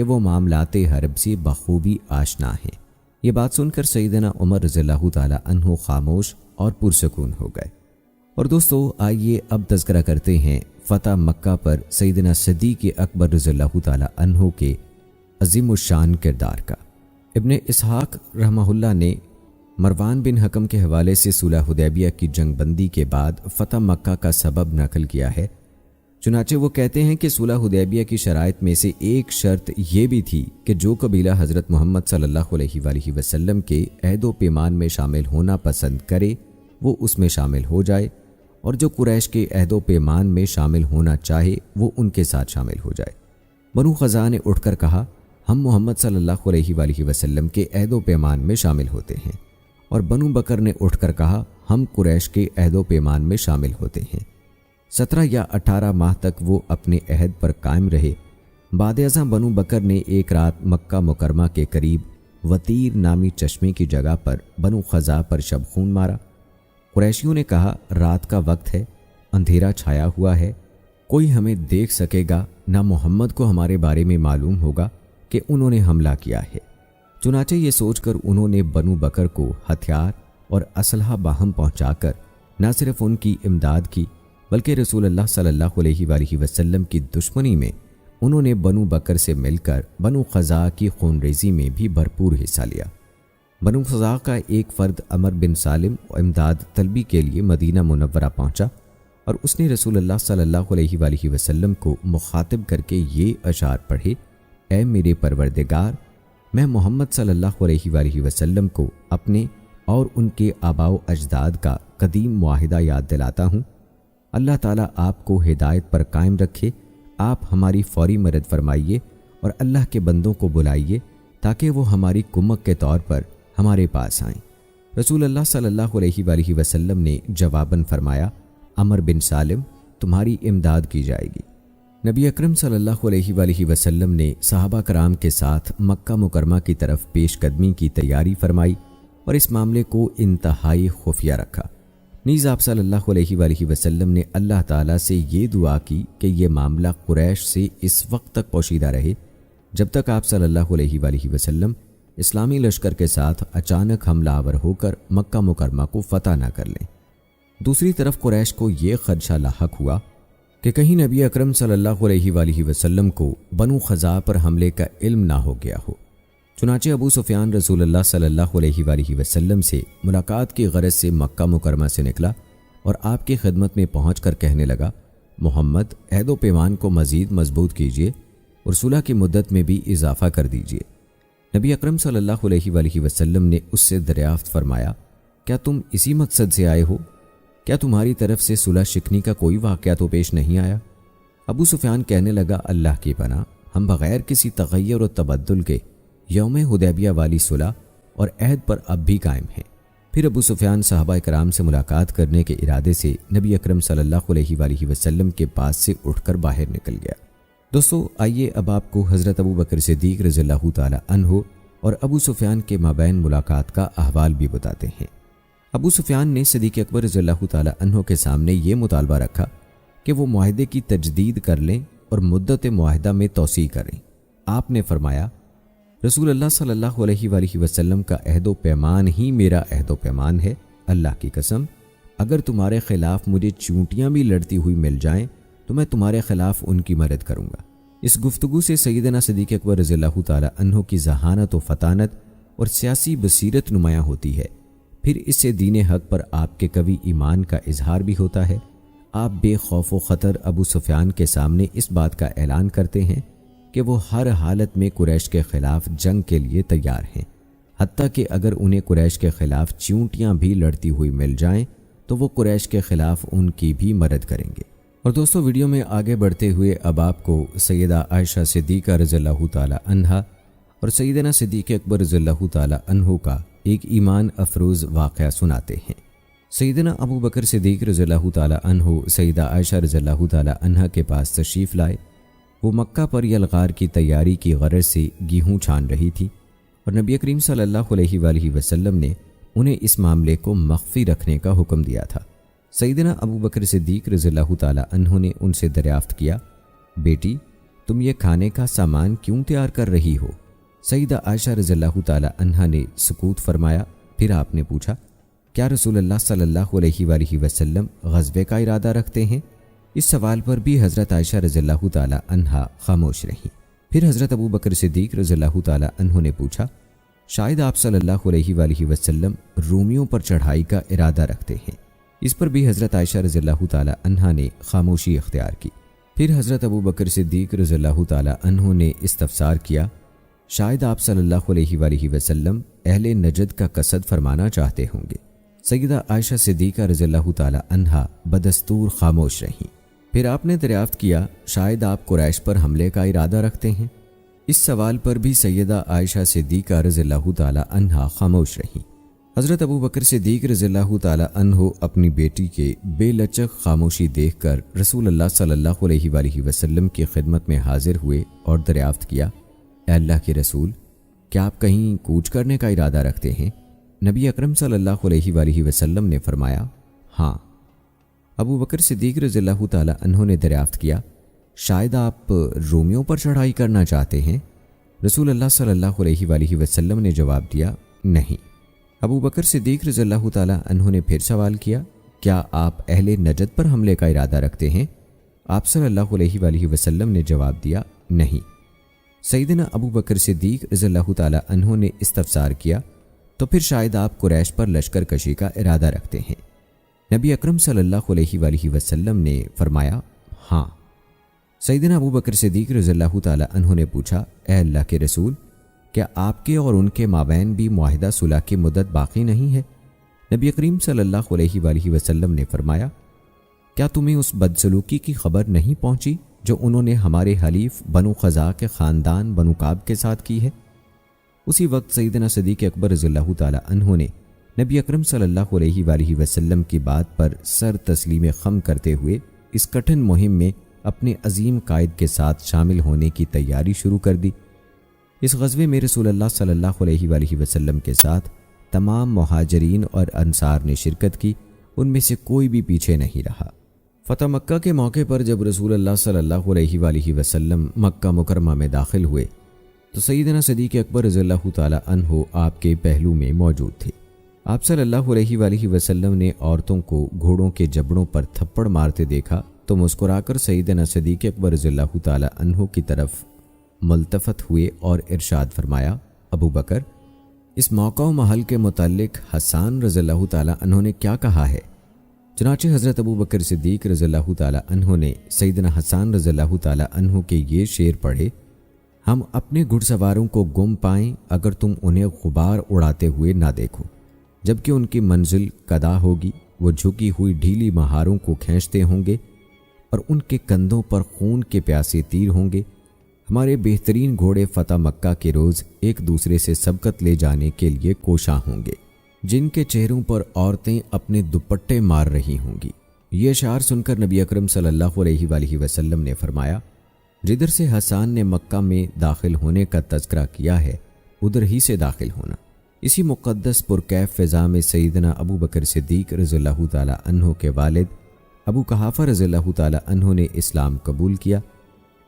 کہ وہ معاملات حرب سے بخوبی آشنا ہیں۔ یہ بات سن کر سیدنا عمر رضی اللہ تعالی عنہ خاموش اور پرسکون ہو گئے۔ اور دوستو آئیے اب تذکرہ کرتے ہیں فتح مکہ پر سیدنا صدیق اکبر رضی اللہ تعالی عنہ کے عظیم الشان کردار کا۔ ابن اسحاق رحمہ اللہ نے مروان بن حکم کے حوالے سے صلح حدیبیہ کی جنگ بندی کے بعد فتح مکہ کا سبب نقل کیا ہے۔ چنانچہ وہ کہتے ہیں کہ صلح حدیبیہ کی شرائط میں سے ایک شرط یہ بھی تھی کہ جو قبیلہ حضرت محمد صلی اللہ علیہ وآلہ وسلم کے عہد و پیمان میں شامل ہونا پسند کرے وہ اس میں شامل ہو جائے، اور جو قریش کے عہد و پیمان میں شامل ہونا چاہے وہ ان کے ساتھ شامل ہو جائے۔ بنو خزاعہ نے اٹھ کر کہا ہم محمد صلی اللہ علیہ وآلہ وسلم کے عہد و پیمان میں شامل ہوتے ہیں، اور بنو بکر نے اٹھ کر کہا ہم قریش کے عہد و پیمان میں شامل ہوتے ہیں۔ 17 یا 18 ماہ تک وہ اپنے عہد پر قائم رہے۔ بعد ازاں بنو بکر نے ایک رات مکہ مکرمہ کے قریب وطیر نامی چشمے کی جگہ پر بنو خزاعہ پر شب خون مارا۔ قریشیوں نے کہا رات کا وقت ہے، اندھیرا چھایا ہوا ہے، کوئی ہمیں دیکھ سکے گا نہ محمد کو ہمارے بارے میں معلوم ہوگا کہ انہوں نے حملہ کیا ہے۔ چنانچہ یہ سوچ کر انہوں نے بنو بکر کو ہتھیار اور اسلحہ باہم پہنچا کر نہ صرف ان کی امداد کی بلکہ رسول اللہ صلی اللہ علیہ وآلہ وسلم کی دشمنی میں انہوں نے بنو بکر سے مل کر بنو خزاعہ کی خون ریزی میں بھی بھرپور حصہ لیا۔ بنو خزاعہ کا ایک فرد عمر بن سالم امداد طلبی کے لیے مدینہ منورہ پہنچا، اور اس نے رسول اللہ صلی اللہ علیہ وآلہ وسلم کو مخاطب کر کے یہ اشعار پڑھے، اے میرے پروردگار، میں محمد صلی اللہ علیہ وآلہ وسلم کو اپنے اور ان کے آباء و اجداد کا قدیم معاہدہ یاد دلاتا ہوں۔ اللہ تعالیٰ آپ کو ہدایت پر قائم رکھے، آپ ہماری فوری مدد فرمائیے اور اللہ کے بندوں کو بلائیے تاکہ وہ ہماری کمک کے طور پر ہمارے پاس آئیں۔ رسول اللہ صلی اللہ علیہ وآلہ وسلم نے جواباً فرمایا عمر بن سالم تمہاری امداد کی جائے گی۔ نبی اکرم صلی اللہ علیہ وآلہ وسلم نے صحابہ کرام کے ساتھ مکہ مکرمہ کی طرف پیش قدمی کی تیاری فرمائی اور اس معاملے کو انتہائی خفیہ رکھا۔ نیز آپ صلی اللہ علیہ وآلہ وسلم نے اللہ تعالیٰ سے یہ دعا کی کہ یہ معاملہ قریش سے اس وقت تک پوشیدہ رہے جب تک آپ صلی اللہ علیہ وآلہ وسلم اسلامی لشکر کے ساتھ اچانک حملہ آور ہو کر مکہ مکرمہ کو فتح نہ کر لیں۔ دوسری طرف قریش کو یہ خدشہ لاحق ہوا کہ کہیں نبی اکرم صلی اللہ علیہ وآلہ وسلم کو بنو خزاعہ پر حملے کا علم نہ ہو گیا ہو۔ چنانچہ ابو سفیان رسول اللہ صلی اللہ علیہ وآلہ وسلم سے ملاقات کی غرض سے مکہ مکرمہ سے نکلا اور آپ کی خدمت میں پہنچ کر کہنے لگا محمد عہد و پیمان کو مزید مضبوط کیجیے اور صلح کی مدت میں بھی اضافہ کر دیجیے۔ نبی اکرم صلی اللہ علیہ وآلہ وسلم نے اس سے دریافت فرمایا کیا تم اسی مقصد سے آئے ہو؟ کیا تمہاری طرف سے صلح شکنی کا کوئی واقعہ تو پیش نہیں آیا؟ ابو سفیان کہنے لگا اللہ کی پناہ، ہم بغیر کسی تغیر و تبدل کے یوم حدیبیہ والی صلح اور عہد پر اب بھی قائم ہیں۔ پھر ابو سفیان صحابہ کرام سے ملاقات کرنے کے ارادے سے نبی اکرم صلی اللہ علیہ وآلہ وسلم کے پاس سے اٹھ کر باہر نکل گیا۔ دوستو آئیے اب آپ کو حضرت ابو بکر صدیق رضی اللہ تعالی عنہ اور ابو سفیان کے مابین ملاقات کا احوال بھی بتاتے ہیں۔ ابو سفیان نے صدیق اکبر رضی اللہ تعالی عنہ کے سامنے یہ مطالبہ رکھا کہ وہ معاہدے کی تجدید کر لیں اور مدت معاہدہ میں توسیع کریں۔ آپ نے فرمایا رسول اللہ صلی اللہ علیہ وآلہ وسلم کا عہد و پیمان ہی میرا عہد و پیمان ہے، اللہ کی قسم اگر تمہارے خلاف مجھے چونٹیاں بھی لڑتی ہوئی مل جائیں تو میں تمہارے خلاف ان کی مدد کروں گا۔ اس گفتگو سے سیدنا صدیق اکبر رضی اللہ تعالی عنہ کی ذہانت و فطانت اور سیاسی بصیرت نمایاں ہوتی ہے۔ پھر اس سے دین حق پر آپ کے قوی ایمان کا اظہار بھی ہوتا ہے۔ آپ بے خوف و خطر ابو سفیان کے سامنے اس بات کا اعلان کرتے ہیں کہ وہ ہر حالت میں قریش کے خلاف جنگ کے لیے تیار ہیں، حتیٰ کہ اگر انہیں قریش کے خلاف چونٹیاں بھی لڑتی ہوئی مل جائیں تو وہ قریش کے خلاف ان کی بھی مدد کریں گے۔ اور دوستو ویڈیو میں آگے بڑھتے ہوئے اب آپ کو سیدہ عائشہ صدیقہ رضی اللہ تعالی عنہا اور سیدنا صدیق اکبر رضی اللہ تعالی عنہ کا ایک ایمان افروز واقعہ سناتے ہیں۔ سیدنا ابو بکر صدیق رضی اللہ تعالی عنہ سیدہ عائشہ رضی اللہ تعالی عنہا کے پاس تشریف لائے۔ وہ مکہ پر یلغار کی تیاری کی غرض سے گیہوں چھان رہی تھی اور نبی کریم صلی اللہ علیہ وآلہ وسلم نے انہیں اس معاملے کو مخفی رکھنے کا حکم دیا تھا۔ سیدنا ابو بکر صدیق رضی اللہ تعالی عنہ نے ان سے دریافت کیا بیٹی تم یہ کھانے کا سامان کیوں تیار کر رہی ہو؟ سیدہ عائشہ رضی اللہ تعالی عنہا نے سکوت فرمایا۔ پھر آپ نے پوچھا، کیا رسول اللہ صلی اللہ علیہ وآلہ وسلم غزوے کا ارادہ رکھتے ہیں؟ اس سوال پر بھی حضرت عائشہ رضی اللہ تعالی عنہا خاموش رہیں۔ پھر حضرت ابو بکر صدیق رضی اللہ تعالی عنہ نے پوچھا، شاید آپ صلی اللہ علیہ وآلہ وسلم رومیوں پر چڑھائی کا ارادہ رکھتے ہیں؟ اس پر بھی حضرت عائشہ رضی اللہ تعالی عنہا نے خاموشی اختیار کی۔ پھر حضرت ابو بکر صدیق رضی اللہ تعالی عنہ نے استفسار کیا، شاید آپ صلی اللہ علیہ وآلہ وسلم اہل نجد کا قصد فرمانا چاہتے ہوں گے۔ سیدہ عائشہ صدیقہ رضی اللہ تعالی عنہا بدستور خاموش رہیں۔ پھر آپ نے دریافت کیا، شاید آپ قریش پر حملے کا ارادہ رکھتے ہیں؟ اس سوال پر بھی سیدہ عائشہ صدیقہ رضی اللہ تعالی عنہا خاموش رہیں۔ حضرت ابو بکر صدیق رضی اللہ تعالی عنہ اپنی بیٹی کے بے لچک خاموشی دیکھ کر رسول اللہ صلی اللہ علیہ وآلہ وسلم کی خدمت میں حاضر ہوئے اور دریافت کیا، اے اللہ کے رسول، کیا آپ کہیں کوچ کرنے کا ارادہ رکھتے ہیں؟ نبی اکرم صلی اللہ علیہ وآلہ وسلم نے فرمایا، ہاں۔ ابو بکر صدیق رضی اللہ تعالی عنہ نے دریافت کیا، شاید آپ رومیوں پر چڑھائی کرنا چاہتے ہیں؟ رسول اللہ صلی اللہ علیہ وآلہ وسلم نے جواب دیا، نہیں۔ ابو بکر صدیق رضی اللہ تعالی عنہ نے پھر سوال کیا، کیا آپ اہل نجد پر حملے کا ارادہ رکھتے ہیں؟ آپ صلی اللہ علیہ وآلہ وسلم نے جواب دیا، نہیں۔ سیدنا ابو بکر صدیق رضی اللہ تعالی عنہ نے استفسار کیا، تو پھر شاید آپ قریش پر لشکر کشی کا ارادہ رکھتے ہیں؟ نبی اکرم صلی اللہ علیہ وآلہ وسلم نے فرمایا، ہاں۔ سیدنا ابو بکر صدیق رضی اللہ تعالی عنہ نے پوچھا، اے اللہ کے رسول، کیا آپ کے اور ان کے مابین بھی معاہدہ صلح کی مدت باقی نہیں ہے؟ نبی کریم صلی اللہ علیہ وآلہ وسلم نے فرمایا، کیا تمہیں اس بدسلوکی کی خبر نہیں پہنچی جو انہوں نے ہمارے حلیف بنو خزاع کے خاندان بنو کعب کے ساتھ کی ہے؟ اسی وقت سیدنا صدیق اکبر رضی اللہ تعالی عنہ نے نبی اکرم صلی اللہ علیہ وآلہ وسلم کی بات پر سر تسلیم خم کرتے ہوئے اس کٹھن مہم میں اپنے عظیم قائد کے ساتھ شامل ہونے کی تیاری شروع کر دی۔ اس غزوے میں رسول اللہ صلی اللہ علیہ وآلہ وسلم کے ساتھ تمام مہاجرین اور انصار نے شرکت کی، ان میں سے کوئی بھی پیچھے نہیں رہا۔ فتح مکہ کے موقع پر جب رسول اللہ صلی اللہ علیہ وآلہ وسلم مکہ مکرمہ میں داخل ہوئے تو سیدنا صدیق اکبر رضی اللہ تعالی عنہ آپ کے پہلو میں موجود تھے۔ آپ صلی اللہ علیہ وآلہ وسلم نے عورتوں کو گھوڑوں کے جبڑوں پر تھپڑ مارتے دیکھا تو مسکرا کر سیدنا صدیق اکبر رضی اللہ تعالی عنہ کی طرف ملتفت ہوئے اور ارشاد فرمایا، ابو بکر، اس موقع و محل کے متعلق حسان رضی اللہ تعالی عنہ نے کیا کہا ہے؟ چنانچہ حضرت ابو بکر صدیق رضی اللہ تعالی عنہ نے سیدنا حسان رضی اللہ تعالی عنہ کے یہ شعر پڑھے، ہم اپنے گھڑ سواروں کو گم پائیں اگر تم انہیں غبار اڑاتے ہوئے نہ دیکھو، جبکہ ان کی منزل قدا ہوگی، وہ جھکی ہوئی ڈھیلی مہاروں کو کھینچتے ہوں گے اور ان کے کندھوں پر خون کے پیاسے تیر ہوں گے۔ ہمارے بہترین گھوڑے فتح مکہ کے روز ایک دوسرے سے سبقت لے جانے کے لیے کوشاں ہوں گے، جن کے چہروں پر عورتیں اپنے دوپٹے مار رہی ہوں گی۔ یہ اشعار سن کر نبی اکرم صلی اللہ علیہ وآلہ وسلم نے فرمایا، جدھر سے حسان نے مکہ میں داخل ہونے کا تذکرہ کیا ہے ادھر ہی سے داخل ہونا۔ اسی مقدس پرکیف فضا میں سیدنا ابو بکر صدیق رضی اللہ تعالی عنہ کے والد ابو قحافہ رضی اللہ تعالی عنہ نے اسلام قبول کیا۔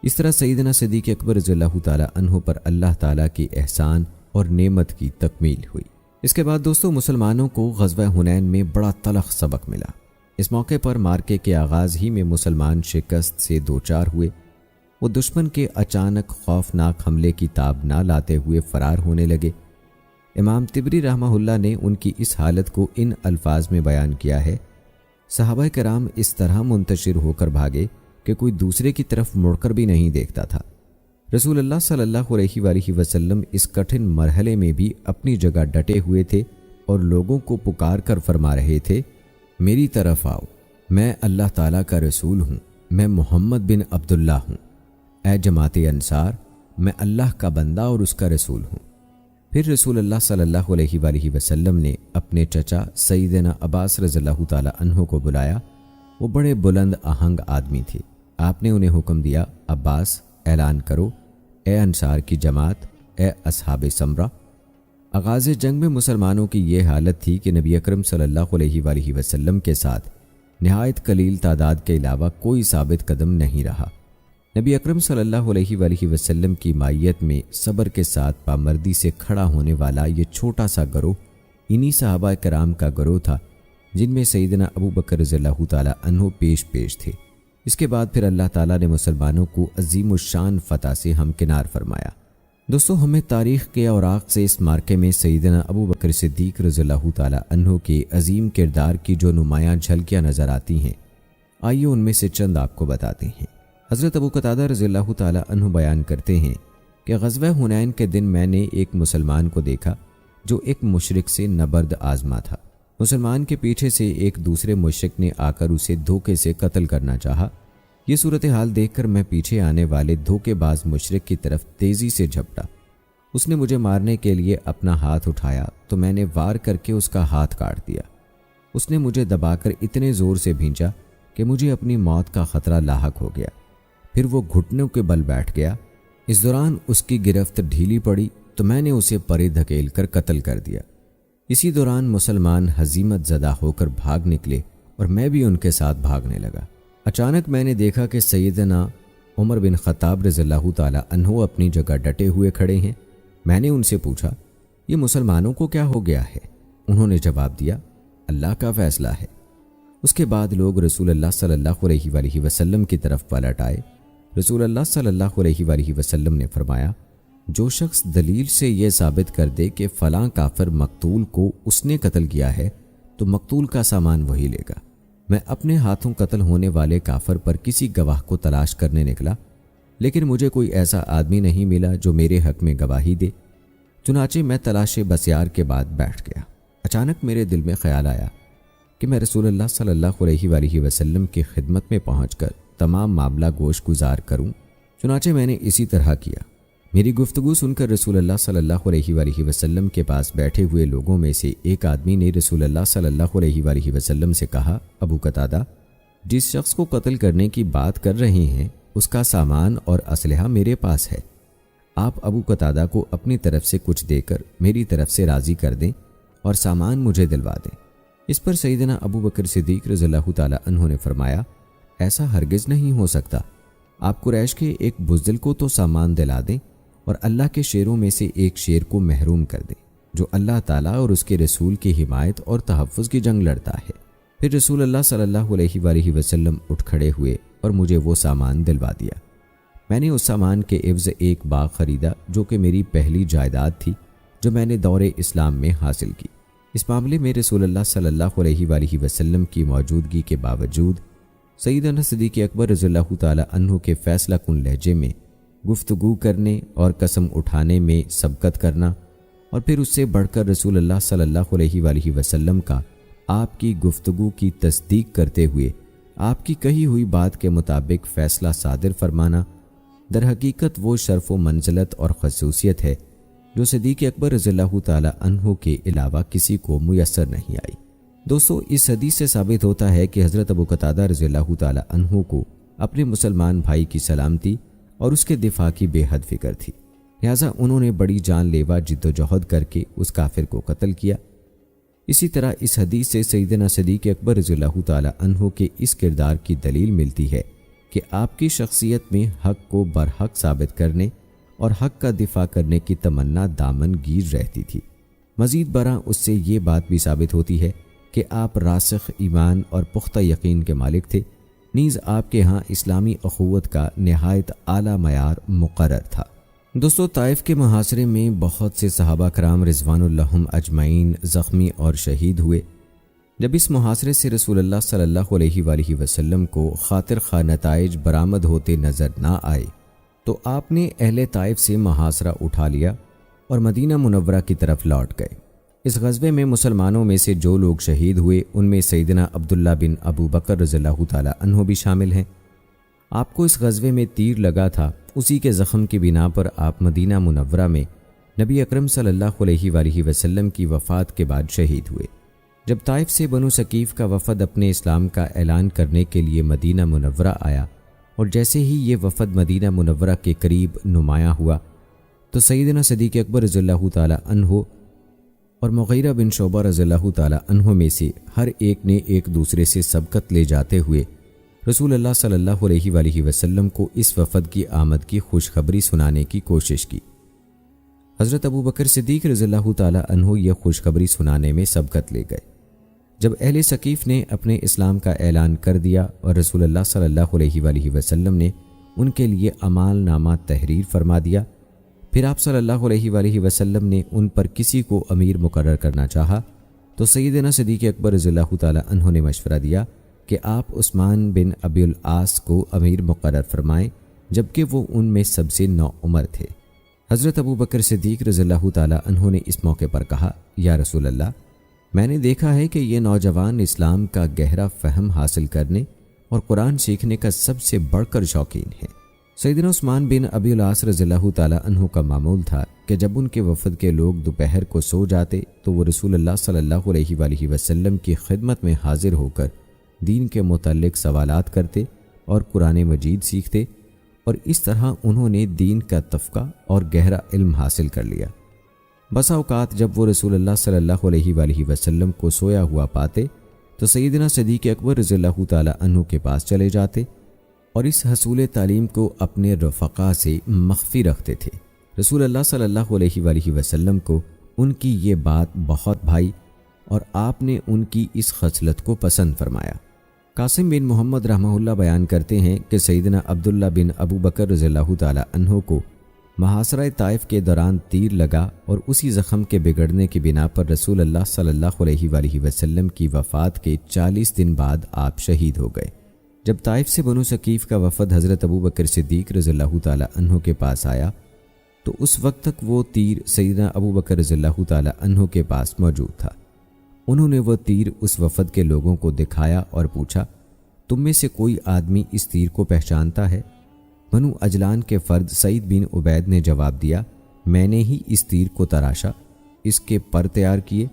اس طرح سیدنا صدیق اکبر رضی اللہ تعالی عنہ پر اللہ تعالیٰ کی احسان اور نعمت کی تکمیل ہوئی۔ اس کے بعد دوستو، مسلمانوں کو غزوہ حنین میں بڑا تلخ سبق ملا۔ اس موقع پر مارکے کے آغاز ہی میں مسلمان شکست سے دوچار ہوئے۔ وہ دشمن کے اچانک خوفناک حملے کی تاب نہ لاتے ہوئے فرار ہونے لگے۔ امام طبری رحمہ اللہ نے ان کی اس حالت کو ان الفاظ میں بیان کیا ہے، صحابہ کرام اس طرح منتشر ہو کر بھاگے کہ کوئی دوسرے کی طرف مڑ کر بھی نہیں دیکھتا تھا۔ رسول اللہ صلی اللہ علیہ وآلہ وسلم اس کٹھن مرحلے میں بھی اپنی جگہ ڈٹے ہوئے تھے اور لوگوں کو پکار کر فرما رہے تھے، میری طرف آؤ، میں اللہ تعالیٰ کا رسول ہوں، میں محمد بن عبداللہ ہوں۔ اے جماعت انصار، میں اللہ کا بندہ اور اس کا رسول ہوں۔ پھر رسول اللہ صلی اللہ علیہ وآلہ وسلم نے اپنے چچا سیدنا عباس رضی اللہ تعالی عنہ کو بلایا۔ وہ بڑے بلند آہنگ آدمی تھے۔ آپ نے انہیں حکم دیا، عباس، اعلان کرو، اے انصار کی جماعت، اے اصحاب سمرہ۔ آغاز جنگ میں مسلمانوں کی یہ حالت تھی کہ نبی اکرم صلی اللہ علیہ وآلہ وسلم کے ساتھ نہایت قلیل تعداد کے علاوہ کوئی ثابت قدم نہیں رہا۔ نبی اکرم صلی اللہ علیہ وآلہ وسلم کی مائیت میں صبر کے ساتھ پامردی سے کھڑا ہونے والا یہ چھوٹا سا گروہ انہی صحابہ کرام کا گروہ تھا جن میں سیدنا ابو بکر رضی اللہ تعالیٰ عنہ پیش تھے۔ اس کے بعد پھر اللہ تعالیٰ نے مسلمانوں کو عظیم الشان فتح سے ہمکنار فرمایا۔ دوستو، ہمیں تاریخ کے اوراق سے اس مارکے میں سیدنا ابو بکر صدیق رضی اللہ تعالیٰ عنہ کے عظیم کردار کی جو نمایاں جھلکیاں نظر آتی ہیں، آئیے ان میں سے چند آپ کو بتاتے ہیں۔ حضرت ابو قتادہ رضی اللہ تعالیٰ عنہ بیان کرتے ہیں کہ غزوہ حنین کے دن میں نے ایک مسلمان کو دیکھا جو ایک مشرک سے نبرد آزما تھا۔ مسلمان کے پیچھے سے ایک دوسرے مشرک نے آ کر اسے دھوکے سے قتل کرنا چاہا۔ یہ صورتحال دیکھ کر میں پیچھے آنے والے دھوکے باز مشرک کی طرف تیزی سے جھپٹا۔ اس نے مجھے مارنے کے لیے اپنا ہاتھ اٹھایا تو میں نے وار کر کے اس کا ہاتھ کاٹ دیا۔ اس نے مجھے دبا کر اتنے زور سے بھینچا کہ مجھے اپنی موت کا خطرہ لاحق ہو گیا۔ پھر وہ گھٹنوں کے بل بیٹھ گیا۔ اس دوران اس کی گرفت ڈھیلی پڑی تو میں نے اسے پرے دھکیل کر قتل کر دیا۔ اسی دوران مسلمان ہزیمت زدہ ہو کر بھاگ نکلے اور میں بھی ان کے ساتھ بھاگنے لگا۔ اچانک میں نے دیکھا کہ سیدنا عمر بن خطاب رضی اللہ تعالیٰ عنہ اپنی جگہ ڈٹے ہوئے کھڑے ہیں۔ میں نے ان سے پوچھا، یہ مسلمانوں کو کیا ہو گیا ہے؟ انہوں نے جواب دیا، اللہ کا فیصلہ ہے۔ اس کے بعد لوگ رسول اللہ صلی اللہ علیہ وآلہ وسلم کی طرف پلٹ آئے۔ رسول اللہ صلی اللہ علیہ وآلہ وسلم نے فرمایا، جو شخص دلیل سے یہ ثابت کر دے کہ فلاں کافر مقتول کو اس نے قتل کیا ہے تو مقتول کا سامان وہی لے گا۔ میں اپنے ہاتھوں قتل ہونے والے کافر پر کسی گواہ کو تلاش کرنے نکلا، لیکن مجھے کوئی ایسا آدمی نہیں ملا جو میرے حق میں گواہی دے۔ چنانچہ میں تلاش بسیار کے بعد بیٹھ گیا۔ اچانک میرے دل میں خیال آیا کہ میں رسول اللہ صلی اللہ علیہ وآلہ وسلم کی خدمت میں پہنچ کر تمام معاملہ گوش گزار کروں۔ چنانچہ میں نے اسی طرح کیا۔ میری گفتگو سن کر رسول اللہ صلی اللہ علیہ وآلہ وسلم کے پاس بیٹھے ہوئے لوگوں میں سے ایک آدمی نے رسول اللہ صلی اللہ علیہ وآلہ وسلم سے کہا، ابو قتادہ، جس شخص کو قتل کرنے کی بات کر رہے ہیں اس کا سامان اور اسلحہ میرے پاس ہے۔ آپ ابو قتادہ کو اپنی طرف سے کچھ دے کر میری طرف سے راضی کر دیں اور سامان مجھے دلوا دیں۔ اس پر سیدنا ابو بکر صدیق رضی اللہ تعالیٰ عنہ نے فرمایا، ایسا ہرگز نہیں ہو سکتا۔ آپ قریش کے ایک بزدل کو تو سامان دلا دیں اور اللہ کے شیروں میں سے ایک شیر کو محروم کر دیں جو اللہ تعالیٰ اور اس کے رسول کی حمایت اور تحفظ کی جنگ لڑتا ہے۔ پھر رسول اللہ صلی اللہ علیہ وآلہ وسلم اٹھ کھڑے ہوئے اور مجھے وہ سامان دلوا دیا۔ میں نے اس سامان کے عوض ایک باغ خریدا جو کہ میری پہلی جائیداد تھی جو میں نے دور اسلام میں حاصل کی۔ اس معاملے میں رسول اللہ صلی اللہ علیہ وآلہ وسلم کی موجودگی کے باوجود سیدنا صدیق اکبر رضی اللہ تعالیٰ عنہ کے فیصلہ کن لہجے میں گفتگو کرنے اور قسم اٹھانے میں سبقت کرنا، اور پھر اس سے بڑھ کر رسول اللہ صلی اللہ علیہ وآلہ وسلم کا آپ کی گفتگو کی تصدیق کرتے ہوئے آپ کی کہی ہوئی بات کے مطابق فیصلہ صادر فرمانا، در حقیقت وہ شرف و منزلت اور خصوصیت ہے جو صدیق اکبر رضی اللہ تعالیٰ عنہ کے علاوہ کسی کو میسر نہیں آئی۔ دوستو، اس حدیث سے ثابت ہوتا ہے کہ حضرت ابو قتادہ رضی اللہ تعالیٰ عنہ کو اپنے مسلمان بھائی کی سلامتی اور اس کے دفاع کی بے حد فکر تھی، لہٰذا انہوں نے بڑی جان لیوا جد و جہد کر کے اس کافر کو قتل کیا۔ اسی طرح اس حدیث سے سیدنا صدیق اکبر رضی اللہ تعالیٰ عنہ کے اس کردار کی دلیل ملتی ہے کہ آپ کی شخصیت میں حق کو برحق ثابت کرنے اور حق کا دفاع کرنے کی تمنا دامن گیر رہتی تھی۔ مزید برآں اس سے یہ بات بھی ثابت ہوتی ہے کہ آپ راسخ ایمان اور پختہ یقین کے مالک تھے، نیز آپ کے ہاں اسلامی اخوت کا نہایت اعلیٰ معیار مقرر تھا۔ دوستو، طائف کے محاصرے میں بہت سے صحابہ کرام رضوان اللہم اجمعین زخمی اور شہید ہوئے۔ جب اس محاصرے سے رسول اللہ صلی اللہ علیہ وآلہ وسلم کو خاطر خواہ نتائج برآمد ہوتے نظر نہ آئے تو آپ نے اہل طائف سے محاصرہ اٹھا لیا اور مدینہ منورہ کی طرف لوٹ گئے۔ اس غزوے میں مسلمانوں میں سے جو لوگ شہید ہوئے ان میں سیدنا عبداللہ بن ابو بکر رضی اللہ تعالیٰ عنہ بھی شامل ہیں۔ آپ کو اس غزوے میں تیر لگا تھا، اسی کے زخم کی بنا پر آپ مدینہ منورہ میں نبی اکرم صلی اللہ علیہ وآلہ وسلم کی وفات کے بعد شہید ہوئے۔ جب طائف سے بنو ثقیف کا وفد اپنے اسلام کا اعلان کرنے کے لیے مدینہ منورہ آیا اور جیسے ہی یہ وفد مدینہ منورہ کے قریب نمایاں ہوا تو سیدنا صدیق اکبر رضی اللہ تعالیٰ عنہ اور مغیرہ بن شعبہ رضی اللہ تعالیٰ عنہ میں سے ہر ایک نے ایک دوسرے سے سبقت لے جاتے ہوئے رسول اللہ صلی اللہ علیہ وآلہ وسلم کو اس وفد کی آمد کی خوشخبری سنانے کی کوشش کی۔ حضرت ابو بکر صدیق رضی اللہ تعالی عنہ یہ خوشخبری سنانے میں سبقت لے گئے۔ جب اہل ثقیف نے اپنے اسلام کا اعلان کر دیا اور رسول اللہ صلی اللہ علیہ وآلہ وسلم نے ان کے لیے اعمال نامہ تحریر فرما دیا، پھر آپ صلی اللہ علیہ وآلہ وسلم نے ان پر کسی کو امیر مقرر کرنا چاہا تو سیدنا صدیق اکبر رضی اللہ تعالی عنہ نے مشورہ دیا کہ آپ عثمان بن ابی العاص کو امیر مقرر فرمائیں، جبکہ وہ ان میں سب سے نوعمر تھے۔ حضرت ابو بکر صدیق رضی اللہ تعالی عنہ نے اس موقع پر کہا، یا رسول اللہ، میں نے دیکھا ہے کہ یہ نوجوان اسلام کا گہرا فہم حاصل کرنے اور قرآن سیکھنے کا سب سے بڑھ کر شوقین ہے۔ سیدنا عثمان بن ابی العاص رضی اللہ تعالی عنہ کا معمول تھا کہ جب ان کے وفد کے لوگ دوپہر کو سو جاتے تو وہ رسول اللہ صلی اللہ علیہ وآلہ وسلم کی خدمت میں حاضر ہو کر دین کے متعلق سوالات کرتے اور قرآن مجید سیکھتے، اور اس طرح انہوں نے دین کا طفقہ اور گہرا علم حاصل کر لیا۔ بسا اوقات جب وہ رسول اللہ صلی اللہ علیہ وآلہ وسلم کو سویا ہوا پاتے تو سیدنا صدیق اکبر رضی اللہ تعالی عنہ کے پاس چلے جاتے اور اس حصول تعلیم کو اپنے رفقا سے مخفی رکھتے تھے۔ رسول اللہ صلی اللہ علیہ وآلہ وسلم کو ان کی یہ بات بہت بھائی اور آپ نے ان کی اس خصلت کو پسند فرمایا۔ قاسم بن محمد رحمہ اللہ بیان کرتے ہیں کہ سیدنا عبداللہ بن ابو بکر رضی اللہ تعالی عنہ کو محاصرہ طائف کے دوران تیر لگا اور اسی زخم کے بگڑنے کی بنا پر رسول اللہ صلی اللہ علیہ وآلہ وسلم کی وفات کے 40 دن بعد آپ شہید ہو گئے۔ جب طائف سے بنو ثقیف کا وفد حضرت ابو بکر صدیق رضی اللہ تعالی عنہ کے پاس آیا تو اس وقت تک وہ تیر سیدنا ابو بکر رضی اللہ تعالی عنہ کے پاس موجود تھا۔ انہوں نے وہ تیر اس وفد کے لوگوں کو دکھایا اور پوچھا، تم میں سے کوئی آدمی اس تیر کو پہچانتا ہے؟ بنو اجلان کے فرد سعید بن عبید نے جواب دیا، میں نے ہی اس تیر کو تراشا، اس کے پر تیار کیے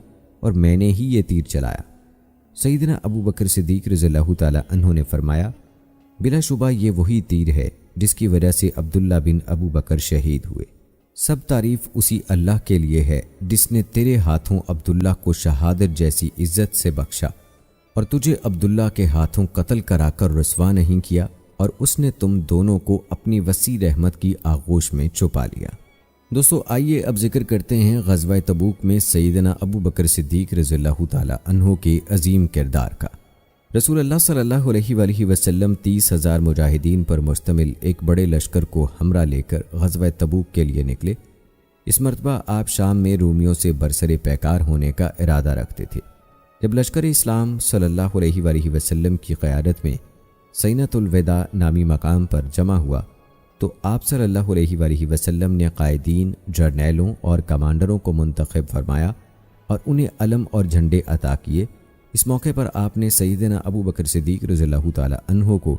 اور میں نے ہی یہ تیر چلایا۔ سیدنا ابو بکر صدیق رضی اللہ تعالی عنہ نے فرمایا، بلا شبہ یہ وہی تیر ہے جس کی وجہ سے عبداللہ بن ابو بکر شہید ہوئے۔ سب تعریف اسی اللہ کے لیے ہے جس نے تیرے ہاتھوں عبداللہ کو شہادت جیسی عزت سے بخشا اور تجھے عبداللہ کے ہاتھوں قتل کرا کر رسوا نہیں کیا، اور اس نے تم دونوں کو اپنی وسیع رحمت کی آغوش میں چھپا لیا۔ دوستو آئیے اب ذکر کرتے ہیں غزوہ تبوک میں سیدنا ابو بکر صدیق رضی اللہ تعالی عنہ کے عظیم کردار کا۔ رسول اللہ صلی اللہ علیہ وآلہ وسلم 30,000 مجاہدین پر مشتمل ایک بڑے لشکر کو ہمراہ لے کر غزوہ تبوک کے لیے نکلے۔ اس مرتبہ آپ شام میں رومیوں سے برسر پیکار ہونے کا ارادہ رکھتے تھے۔ جب لشکر اسلام صلی اللہ علیہ وآلہ وسلم کی قیادت میں سینۃ الوداع نامی مقام پر جمع ہوا تو آپ صلی اللہ علیہ وآلہ وسلم نے قائدین، جرنیلوں اور کمانڈروں کو منتخب فرمایا اور انہیں علم اور جھنڈے عطا کیے۔ اس موقع پر آپ نے سیدنا ابو بکر صدیق رضی اللہ تعالی عنہ کو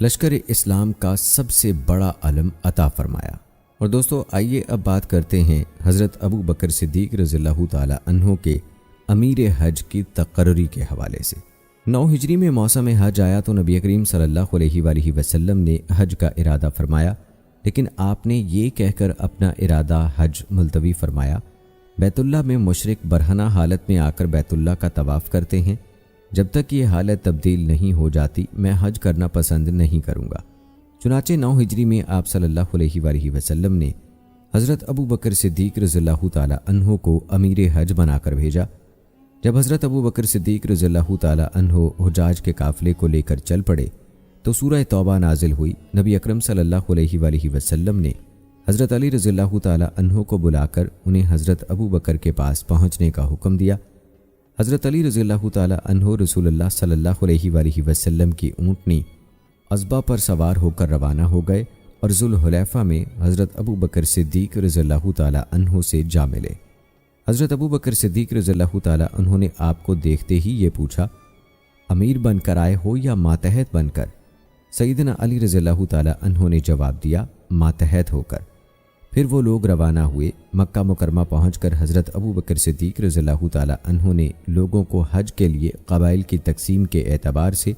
لشکر اسلام کا سب سے بڑا علم عطا فرمایا۔ اور دوستو آئیے اب بات کرتے ہیں حضرت ابو بکر صدیق رضی اللہ تعالی عنہ کے امیر حج کی تقرری کے حوالے سے۔ 9 ہجری میں موسم حج آیا تو نبی کریم صلی اللہ علیہ وآلہ وسلم نے حج کا ارادہ فرمایا، لیکن آپ نے یہ کہہ کر اپنا ارادہ حج ملتوی فرمایا، بیت اللہ میں مشرک برہنہ حالت میں آ کر بیت اللہ کا طواف کرتے ہیں، جب تک یہ حالت تبدیل نہیں ہو جاتی میں حج کرنا پسند نہیں کروں گا۔ چنانچہ 9 ہجری میں آپ صلی اللہ علیہ وآلہ وسلم نے حضرت ابو بکر صدیق رضی اللہ تعالی عنہ کو امیر حج بنا کر بھیجا۔ جب حضرت ابو بکر صدیق رضی اللہ تعالی عنہ حجاج کے قافلے کو لے کر چل پڑے تو سورہ توبہ نازل ہوئی۔ نبی اکرم صلی اللہ علیہ وآلہ وسلم نے حضرت علی رضی اللہ تعالی عنہ کو بلا کر انہیں حضرت ابو بکر کے پاس پہنچنے کا حکم دیا۔ حضرت علی رضی اللہ تعالی عنہ رسول اللہ صلی اللہ علیہ وآلہ وسلم کی اونٹنی عزبہ پر سوار ہو کر روانہ ہو گئے اور ذوالحلیفہ میں حضرت ابو بکر صدیق رضی اللہ تعالی عنہ سے جا ملے۔ حضرت ابو بکر صدیق رضی اللہ تعالی عنہ نے آپ کو دیکھتے ہی یہ پوچھا، امیر بن کر آئے ہو یا ماتحت بن کر؟ سیدنا علی رضی اللہ تعالی عنہ نے جواب دیا، ماتحت ہو کر۔ پھر وہ لوگ روانہ ہوئے۔ مکہ مکرمہ پہنچ کر حضرت ابو بکر صدیق رضی اللہ تعالی عنہ نے لوگوں کو حج کے لیے قبائل کی تقسیم کے اعتبار سے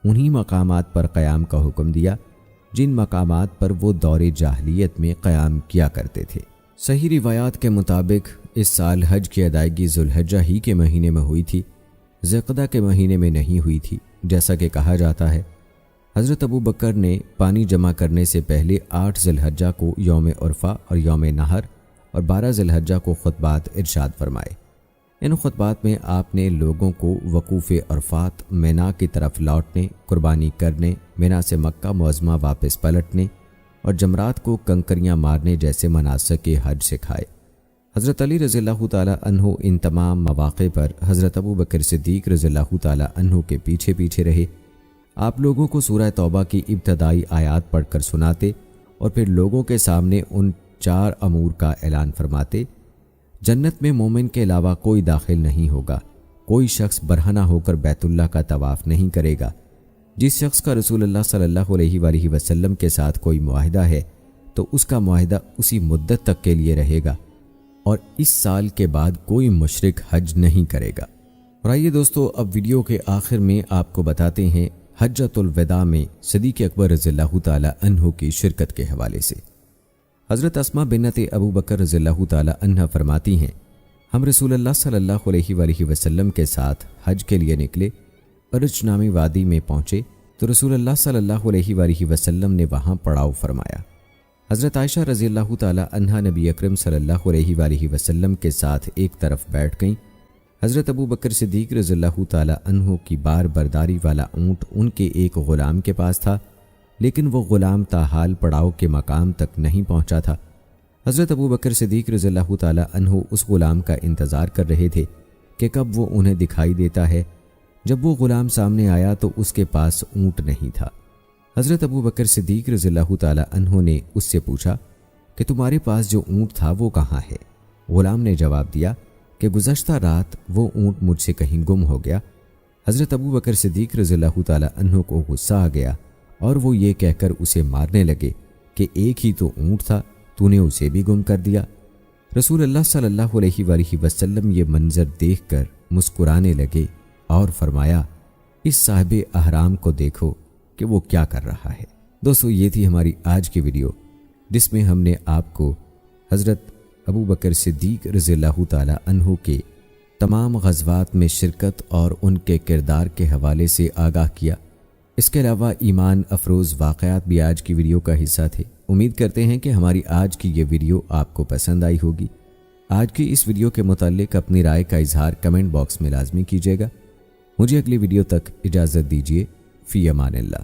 انہی مقامات پر قیام کا حکم دیا جن مقامات پر وہ دور جاہلیت میں قیام کیا کرتے تھے۔ صحیح روایات کے مطابق اس سال حج کی ادائیگی ذوالحجہ ہی کے مہینے میں ہوئی تھی، ذوالقعدہ کے مہینے میں نہیں ہوئی تھی جیسا کہ کہا جاتا ہے۔ حضرت ابو بکر نے پانی جمع کرنے سے پہلے 8 ذی الحجہ کو یوم عرفہ اور یوم نحر اور 12 ذی الحجہ کو خطبات ارشاد فرمائے۔ ان خطبات میں آپ نے لوگوں کو وقوف عرفات، مینا کی طرف لوٹنے، قربانی کرنے، مینا سے مکہ معظمہ واپس پلٹنے اور جمرات کو کنکریاں مارنے جیسے مناسک حج سکھائے۔ حضرت علی رضی اللہ تعالیٰ عنہ ان تمام مواقع پر حضرت ابو بکر صدیق رضی اللہ تعالیٰ عنہ کے پیچھے پیچھے رہے۔ آپ لوگوں کو سورہ توبہ کی ابتدائی آیات پڑھ کر سناتے اور پھر لوگوں کے سامنے ان 4 امور کا اعلان فرماتے۔ جنت میں مومن کے علاوہ کوئی داخل نہیں ہوگا، کوئی شخص برہنہ ہو کر بیت اللہ کا طواف نہیں کرے گا، جس شخص کا رسول اللہ صلی اللہ علیہ وآلہ وسلم کے ساتھ کوئی معاہدہ ہے تو اس کا معاہدہ اسی مدت تک کے لیے رہے گا، اور اس سال کے بعد کوئی مشرک حج نہیں کرے گا۔ اور آئیے دوستو، اب ویڈیو کے آخر میں آپ کو بتاتے ہیں حجۃ الوداع میں صدیق اکبر رضی اللہ تعالیٰ عنہ کی شرکت کے حوالے سے۔ حضرت اسماء بنت ابو بکر رضی اللہ تعالیٰ عنہ فرماتی ہیں، ہم رسول اللہ صلی اللہ علیہ وآلہ وسلم کے ساتھ حج کے لیے نکلے، ارج نامی وادی میں پہنچے تو رسول اللہ صلی اللہ علیہ وآلہ وسلم نے وہاں پڑاؤ فرمایا۔ حضرت عائشہ رضی اللہ تعالیٰ عنہا نبی اکرم صلی اللہ علیہ وآلہ وسلم کے ساتھ ایک طرف بیٹھ گئیں۔ حضرت ابو بکر صدیق رضی اللہ تعالیٰ عنہ کی بار برداری والا اونٹ ان کے ایک غلام کے پاس تھا، لیکن وہ غلام تاحال پڑاؤ کے مقام تک نہیں پہنچا تھا۔ حضرت ابو بکر صدیق رضی اللہ تعالیٰ عنہ اس غلام کا انتظار کر رہے تھے کہ کب وہ انہیں دکھائی دیتا ہے۔ جب وہ غلام سامنے آیا تو اس کے پاس اونٹ نہیں تھا۔ حضرت ابو بکر صدیق رضی اللہ تعالیٰ عنہ نے اس سے پوچھا کہ تمہارے پاس جو اونٹ تھا وہ کہاں ہے؟ غلام نے جواب دیا کہ گزشتہ رات وہ اونٹ مجھ سے کہیں گم ہو گیا۔ حضرت ابو بکر صدیق رضی اللہ تعالیٰ عنہ کو غصہ آ گیا اور وہ یہ کہہ کر اسے مارنے لگے کہ ایک ہی تو اونٹ تھا، تو نے اسے بھی گم کر دیا۔ رسول اللہ صلی اللہ علیہ وآلہ وسلم یہ منظر دیکھ کر مسکرانے لگے اور فرمایا، اس صاحب احرام کو دیکھو کہ وہ کیا کر رہا ہے۔ دوستو، یہ تھی ہماری آج کی ویڈیو، جس میں ہم نے آپ کو حضرت ابو بکر صدیق رضی اللہ تعالیٰ عنہ کے تمام غزوات میں شرکت اور ان کے کردار کے حوالے سے آگاہ کیا۔ اس کے علاوہ ایمان افروز واقعات بھی آج کی ویڈیو کا حصہ تھے۔ امید کرتے ہیں کہ ہماری آج کی یہ ویڈیو آپ کو پسند آئی ہوگی۔ آج کی اس ویڈیو کے متعلق اپنی رائے کا اظہار کمنٹ باکس میں لازمی کیجیے گا۔ مجھے اگلی ویڈیو تک اجازت دیجیے۔ فی امان اللہ۔